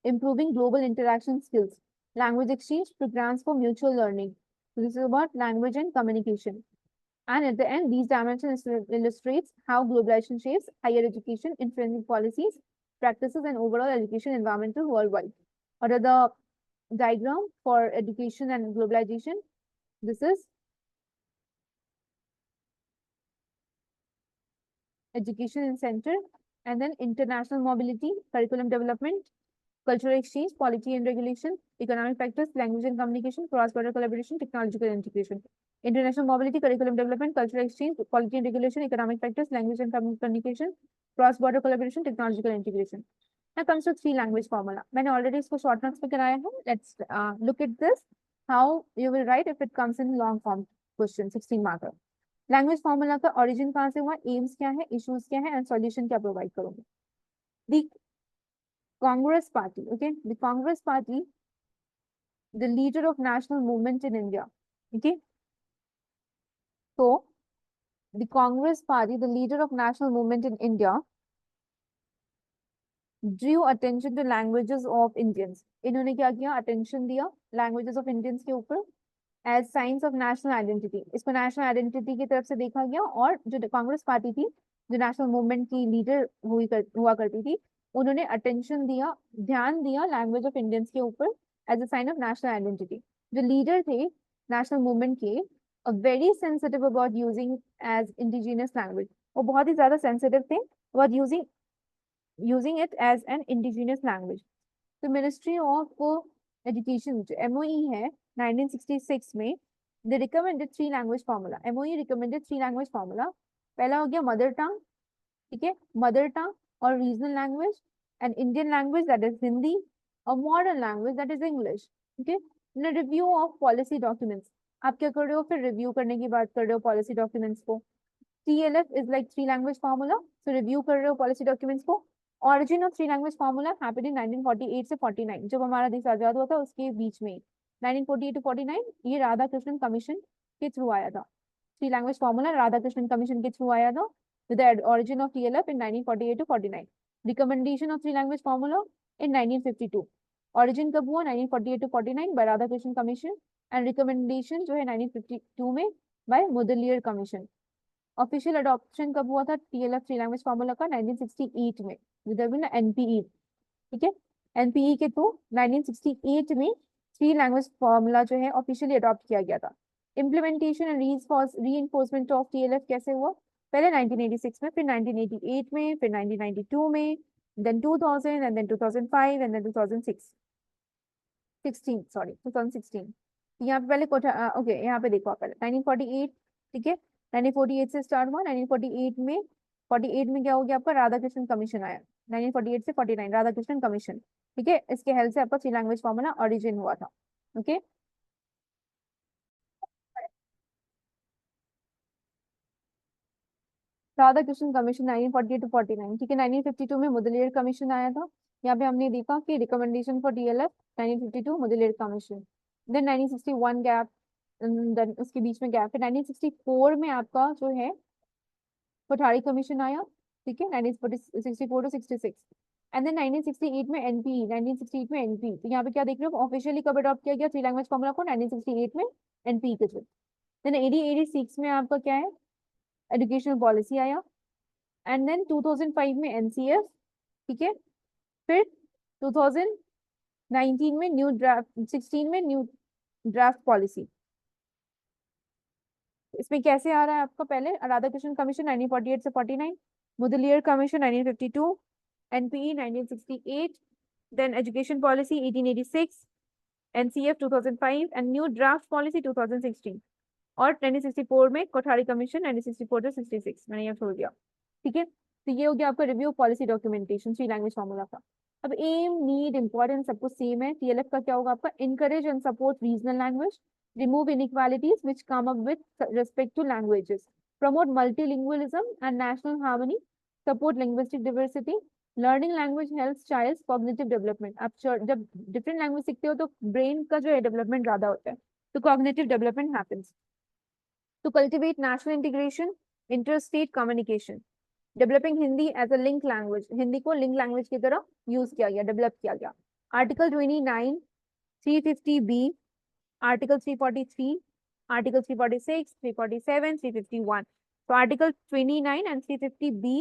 improving global interaction skills, language exchange, programs for mutual learning. So this is about language and communication. And at the end, these dimensions illustrates how globalization shapes higher education, influencing policies, practices, and overall education environmental worldwide. What are the diagram for education and globalization? This is education in center, and then international mobility, curriculum development, cultural exchange, policy and regulation, economic factors, language and communication, cross-border collaboration, technological integration. International mobility, curriculum development, cultural exchange, policy and regulation, economic factors, language and communication, cross-border collaboration, technological integration. Now comes to three language formula. मैंने already इसको short notes में कराया है. Let's look at this. How you will write if it comes in long form question, 16 marker. Language formula का origin कहाँ से हुआ, aims क्या है, इश्यूज क्या है, एंड सॉल्यूशन क्या प्रोवाइड करोगे. The Congress party, okay, the Congress party, the leader of national movement in India, okay. तो the Congress party, the leader of national movement in India, drew attention to languages of Indians. इन्होंने क्या किया, attention दिया languages of Indians के ऊपर as science of national identity. इसको national identity की तरफ से देखा गया, और जो कांग्रेस पार्टी थी, जो नेशनल मूवमेंट की लीडर हुआ करती थी, उन्होंने अटेंशन दिया, ध्यान दिया लैंग्वेज ऑफ इंडियंस के ऊपर as a sign of national identity. जो लीडर थे नेशनल मूवमेंट के, very sensitive about using as indigenous language. वो बहुत ही ज्यादा सेंसिटिव थे about using it as an indigenous language. तो मिनिस्ट्री ऑफ एजुकेशन जो MOE है 1966 में, they recommended three language formula. MOE recommended three language formula. पहला हो गया मदर टंग, ठीक है, मदर टंग और regional language, and Indian language that is Hindi, और modern language that is English. ठीक है. रिव्यू ऑफ पॉलिसी डॉक्यूमेंट्स, आप क्या कर रहे हो, फिर रिव्यू करने की बात कर रहे हो पॉलिसी डॉक्यूमेंट्स को. TLF is like three language formula, so review कर रहे हो पॉलिसी डॉक्यूमेंट्स को. Origin of three language formula happened in 1948 से 49, जब हमारा देश आजाद हुआ था उसके बीच में. 1948 to 49 ये राधा कृष्णन कमीशन के थ्रू आया था. Three language formula Radha Krishnan commission के थ्रू आया था. With the origin of TLF in 1948 to 49. Recommendation of three language formula in 1952. Origin कब हुआ, 1948 to 49 by Radha Krishnan commission, and recommendation जो है 1952 में by Mudaliar commission. Official adoption कब हुआ था TLF थ्री लैंग्वेज फॉर्मूला का, 1968 में, विद NPE. ठीक है, NPE के थ्रू 1968 में थ्री लैंग्वेज फॉर्मूला जो है ऑफिशियली अडॉप्ट किया गया था. Implementation and reinforcement of TLF कैसे हुआ, पहले 1986 में, फिर 1988 में, फिर 1992 में, then 2000 and then 2005 and then 2016. यहाँ पे पहले ओके, यहाँ पे देखो आप पहले 1948, ठीक है, 1948 से स्टार्ट हुआ. 1948 में 48 में क्या हो गया आपका, राधा कृष्णन कमीशन आया. 1948 से 49 राधा कृष्णन कमीशन. ठीक है, इसके हेल्प से आपका थ्री लैंग्वेज फॉर्मूला ओरिजिन हुआ था. Okay, Radha Krishnan commission 1948 to 49. ठीक है, 1952 में मुदलियर कमीशन आया था. यहाँ पे हमने देखा कि recommendation for TLF 1952 Mudaliar commission. Then 1961 gap, then उसके बीच में गैप है. 1964 में आपका जो है कोठारी कमीशन आया. ठीक है, 1964 to 66. एंड देन 1968 में NPE, 1968 में NPE. तो यहाँ पे क्या देख रहे हो, ऑफिशियली कब अडॉप्ट किया गया थ्री लैंग्वेज फॉर्मूला को, 1968 में NPE के थ्रू. देन 86 में आपका क्या है, एजुकेशनल पॉलिसी आया. एंड देन 2005 में एनसीएफ, ठीक है। फिर 2019 में न्यू ड्राफ्ट, 16 में न्यू ड्राफ्ट पॉलिसी। इसमें कैसे आ रहा है आपका, पहले राधाकृष्णन कमीशन 1948 से 49, Mudaliar commission 1952, NPE 1968, then education policy 1886, NCF 2005 and new draft policy 2016, और 1964 में कोठारी कमीशन 1964 से 66, मैंने ये छोड़ दिया, ठीक है। तो ये हो गया आपका review policy documentation three language formula का। अब एम, नीड, इंपॉर्टेंस सब कुछ सेम है। टीएलएफ का क्या होगा आपका, encourage and support regional language, remove inequalities which come up with respect to languages, promote multilingualism and national harmony, support linguistic diversity, learning language helps child's cognitive development। आप जब different language सीखते हो तो brain का जो है development ज्यादा होता है, तो cognitive development happens। to cultivate national integration, interstate communication, developing Hindi as a link language, Hindi को link language की तरह यूज किया गया, डेवलप किया गया। Article 29, 350B, article 343, article 346, 347, 351। तो आर्टिकल 29 एंड 350B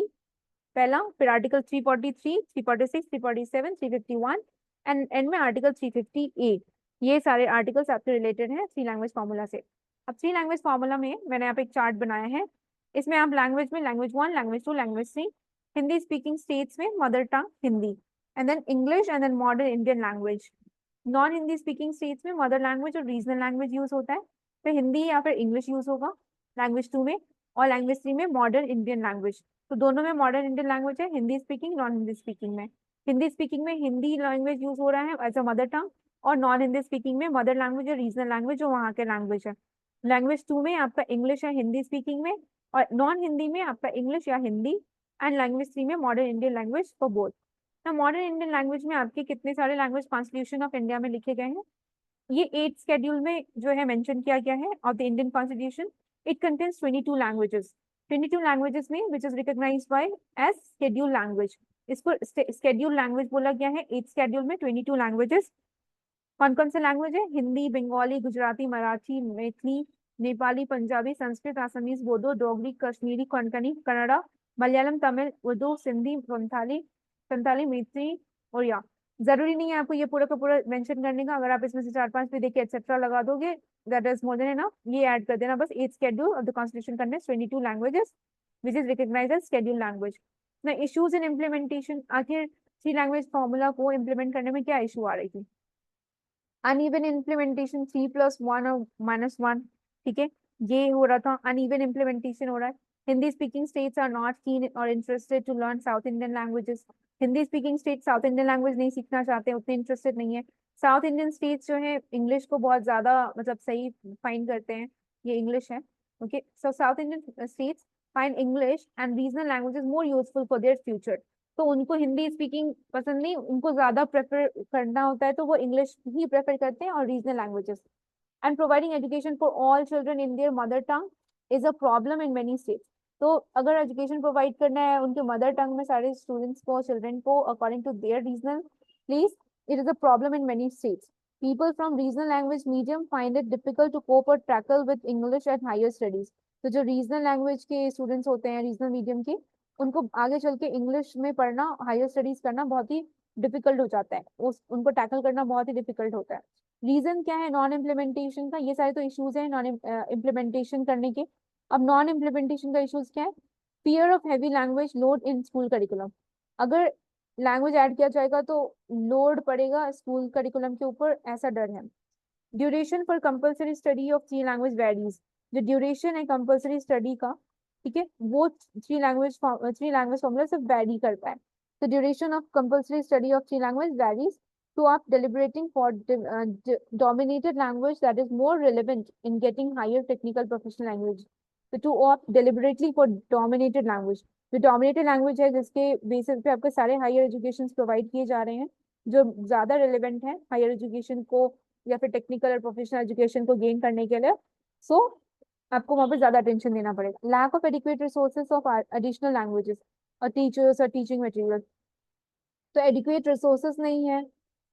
पहला, फिर आर्टिकल 343, 346, 347, 351 एंड में आर्टिकल 350A। ये सारे आर्टिकल्स आपके रिलेटेड हैं थ्री लैंग्वेज फॉर्मूला से। अब थ्री लैंग्वेज फॉर्मूला में मैंने यहाँ पे एक चार्ट बनाया है। इसमें आप लैंग्वेज में language 1, language 2, language 3, Hindi speaking states में mother tongue Hindi, and then English, and then modern Indian language. Non Hindi speaking states में मदर लैंग्वेज और रीजनल लैंग्वेज यूज होता है, फिर हिंदी या फिर इंग्लिश यूज होगा लैंग्वेज 2 में, और लैंग्वेज 3 में मॉडर्न इंडियन लैंग्वेज। तो दोनों में मॉडर्न इंडियन लैंग्वेज है, Hindi speaking, non Hindi speaking में। हिंदी स्पीकिंग में हिंदी लैंग्वेज यूज हो रहा है एज अ मदर टंग, और नॉन हिंदी स्पीकिंग में मदर लैंग्वेज और रीजनल लैंग्वेज जो वहाँ के लैंग्वेज है। लैंग्वेज 2 में आपका इंग्लिश है हिंदी स्पीकिंग में, और नॉन हिंदी में आपका इंग्लिश या हिंदी, एंड लैंग्वेज 3 में modern Indian language for both. ना मॉडर्न इंडियन लैंग्वेज में आपके कितने सारे लैंग्वेज कॉन्स्टिट्यूशन ऑफ इंडिया में लिखे गए हैं, ये 8 शेड्यूल में जो है मेंशन किया गया है of the Indian constitution. It contains 22 languages, 22 languages में which is recognized by as schedule language. इसको शेड्यूल लैंग्वेज बोला गया है 8 शेड्यूल में 22 लैंग्वेजेस। कौन से लैंग्वेज है, हिंदी, बंगाली, गुजराती, मराठी, मैथिली, नेपाली, पंजाबी, संस्कृत, आसामीज, बोडो, डोगरी, कश्मीरी, कोंकणी, कन्नड़ा, मलयालम, तमिल, उर्दू, सिंधी, संथाली, संथाली, मैत्री, और या जरूरी नहीं है आपको ये पूरा का पूरा मेंशन करने का। अगर आप इसमें से 4-5 भी देखिए एक्सेट्रा लगा दोगे, that is more than enough. ये ऐड कर देना बस। 8 schedule of the constitution contains 22 languages which is recognized as schedule language. ना इश्यूज इन इम्प्लीमेंटेशन, आखिर थ्री लैंग्वेज फॉर्मूला को इम्प्लीमेंट करने में क्या इशू आ रही थी। अनइवन इम्प्लीमेंटेशन, 3+1 और -1, ठीक है, ये हो रहा था, अनइवन इम्प्लीमेंटेशन हो रहा है। Hindi speaking states are not keen और interested to learn south Indian languages. Hindi speaking state south Indian language नहीं सीखना चाहते, उतने इंटरेस्टेड नहीं है। साउथ इंडियन स्टेट्स जो है इंग्लिश को बहुत ज्यादा मतलब सही फाइंड करते हैं, ये इंग्लिश है, okay. So south Indian states find English and regional languages more useful for their future. तो उनको हिंदी स्पीकिंग पसंद नहीं, उनको ज्यादा प्रेफर करना होता है, तो वो इंग्लिश ही प्रेफर करते हैं और regional languages. And providing education for all children in their mother tongue is a problem in many states. तो अगर एजुकेशन प्रोवाइड करना है उनके मदर टंग में सारे स्टूडेंट्स को, चिल्ड्रन को, according to their regional please, it is a problem in many states. People from regional language medium find it difficult to cope or tackle with English at higher studies। तो जो regional language के students होते हैं, regional medium के, उनको आगे चल के इंग्लिश में पढ़ना, हायर स्टडीज करना बहुत ही डिफिकल्ट हो जाता है, उनको टैकल करना बहुत ही डिफिकल्ट होता है। रीजन क्या है नॉन इम्प्लीमेंटेशन का, ये सारे तो इश्यूज हैं नॉन इम्प्लीमेंटेशन करने के। अब नॉन इम्प्लीमेंटेशन का इश्यूज क्या है, fear of heavy language load in school curriculum. अगर लैंग्वेज ऐड किया जाएगा तो लोड पड़ेगा स्कूल करिकुलम के ऊपर, ऐसा डर है। Duration for compulsory study of three language varies. जो ड्यूरेशन है कंपल्सरी स्टडी का, ठीक है, वो थ्री लैंग्वेज फॉर्मूला से वेरी करता है। तो duration of compulsory study of three language varies to up deliberating for dominated language that is more relevant in getting higher technical professional language। तो to opt deliberately for dominated language, जो dominated language है जिसके basis पे आपके सारे higher education provide किए जा रहे हैं, जो ज्यादा रिलेवेंट है हायर एजुकेशन को या फिर टेक्निकल और प्रोफेशनल एजुकेशन को गेन करने के लिए, सो आपको वहाँ पे ज्यादा अटेंशन देना पड़ेगा। Lack of adequate resources of additional languages और टीचर्स और टीचिंग मटेरियल। तो एडिक्वेट रिसोर्सेज नहीं है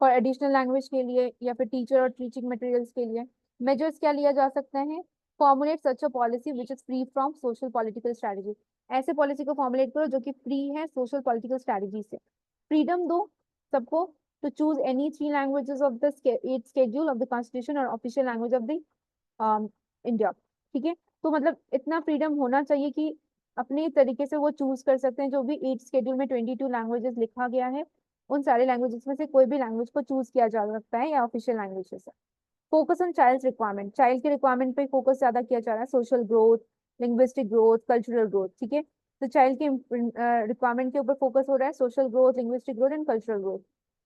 फॉर एडिशनल लैंग्वेज के लिए या फिर टीचर और टीचिंग मटेरियल्स के लिए। मेजर्स क्या लिया जा सकता है, formulate such a policy which is free from social political strategy. ऐसे पॉलिसी को फॉर्मुलेट करो जो कि फ्री है सोशल पॉलिटिकल स्ट्रेटजी से। फ्रीडम दो सबको to choose any 3 languages of the 8th schedule of the constitution और official language of the India. ठीक है, तो मतलब इतना फ्रीडम होना चाहिए कि अपने तरीके से वो चूज कर सकते हैं। जो भी 8th शेड्यूल में 22 लैंग्वेजेस लिखा गया है, उन सारे लैंग्वेजेस में से कोई भी लैंग्वेज को चूज किया जा सकता है या ऑफिशियल लैंग्वेजेस है। Focus on child requirement, child के रिक्वायरमेंट पे फोकस ज्यादा किया जा रहा है। Social growth, linguistic growth, cultural growth. ठीक है, तो चाइल्ड के रिक्वायरमेंट के ऊपर फोकस हो रहा है, social growth, linguistic growth and cultural growth.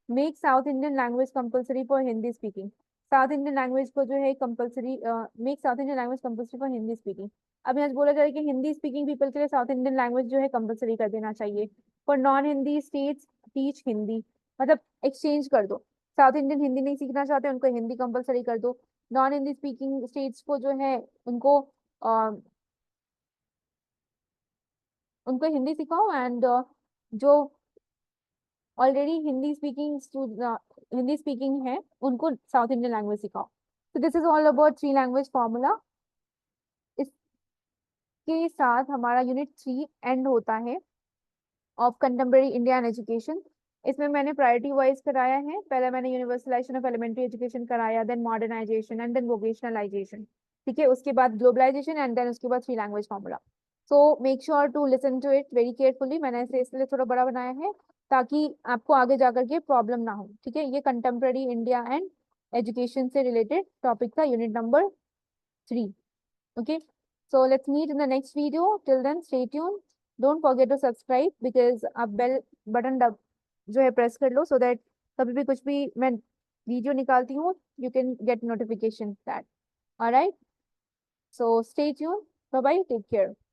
Make south Indian language compulsory for Hindi speaking, south Indian language को जो है compulsory, make south Indian language compulsory for Hindi speaking. अब यहाँ बोला जा रहा है कि हिंदी स्पीकिंग पीपल के लिए साउथ इंडियन लैंग्वेज जो है कंपलसरी कर देना चाहिए। For non Hindi states teach Hindi, मतलब एक्सचेंज कर दो। साउथ इंडियन हिंदी नहीं सीखना चाहते, उनको हिंदी कंपलसरी कर दो। नॉन हिंदी स्पीकिंग स्टेट्स को जो है उनको उनको हिंदी सिखाओ, एंड जो ऑलरेडी हिंदी स्पीकिंग है उनको साउथ इंडियन लैंग्वेज सिखाओ। तो this is all about 3 language formula. इसके साथ हमारा यूनिट 3 एंड होता है of contemporary India and education. इसमें मैंने प्रायोरिटी वाइज कराया है। पहले मैंने यूनिवर्सलाइजेशन ऑफ एलिमेंट्री एजुकेशन कराया, then modernization and then vocationalization. ठीक है, उसके बाद ग्लोबलाइजेशन एंड देन उसके बाद 3 लैंग्वेज फॉर्मूला। So make sure to listen to it very carefully. मैंने इसे इसलिए थोड़ा बड़ा बनाया है ताकि आपको आगे जाकर के प्रॉब्लम ना हो। ठीक है, ये कंटेम्प्रेरी इंडिया एंड एजुकेशन से रिलेटेड टॉपिक था, unit number 3। Okay, so let's meet in the next video. Till then, stay tuned. Don't forget to subscribe because आप बेल बटन दब जो है प्रेस कर लो, so that कभी भी कुछ भी मैं वीडियो निकालती हूँ, you can get notification that. All right, so stay tuned. Bye bye. Take care.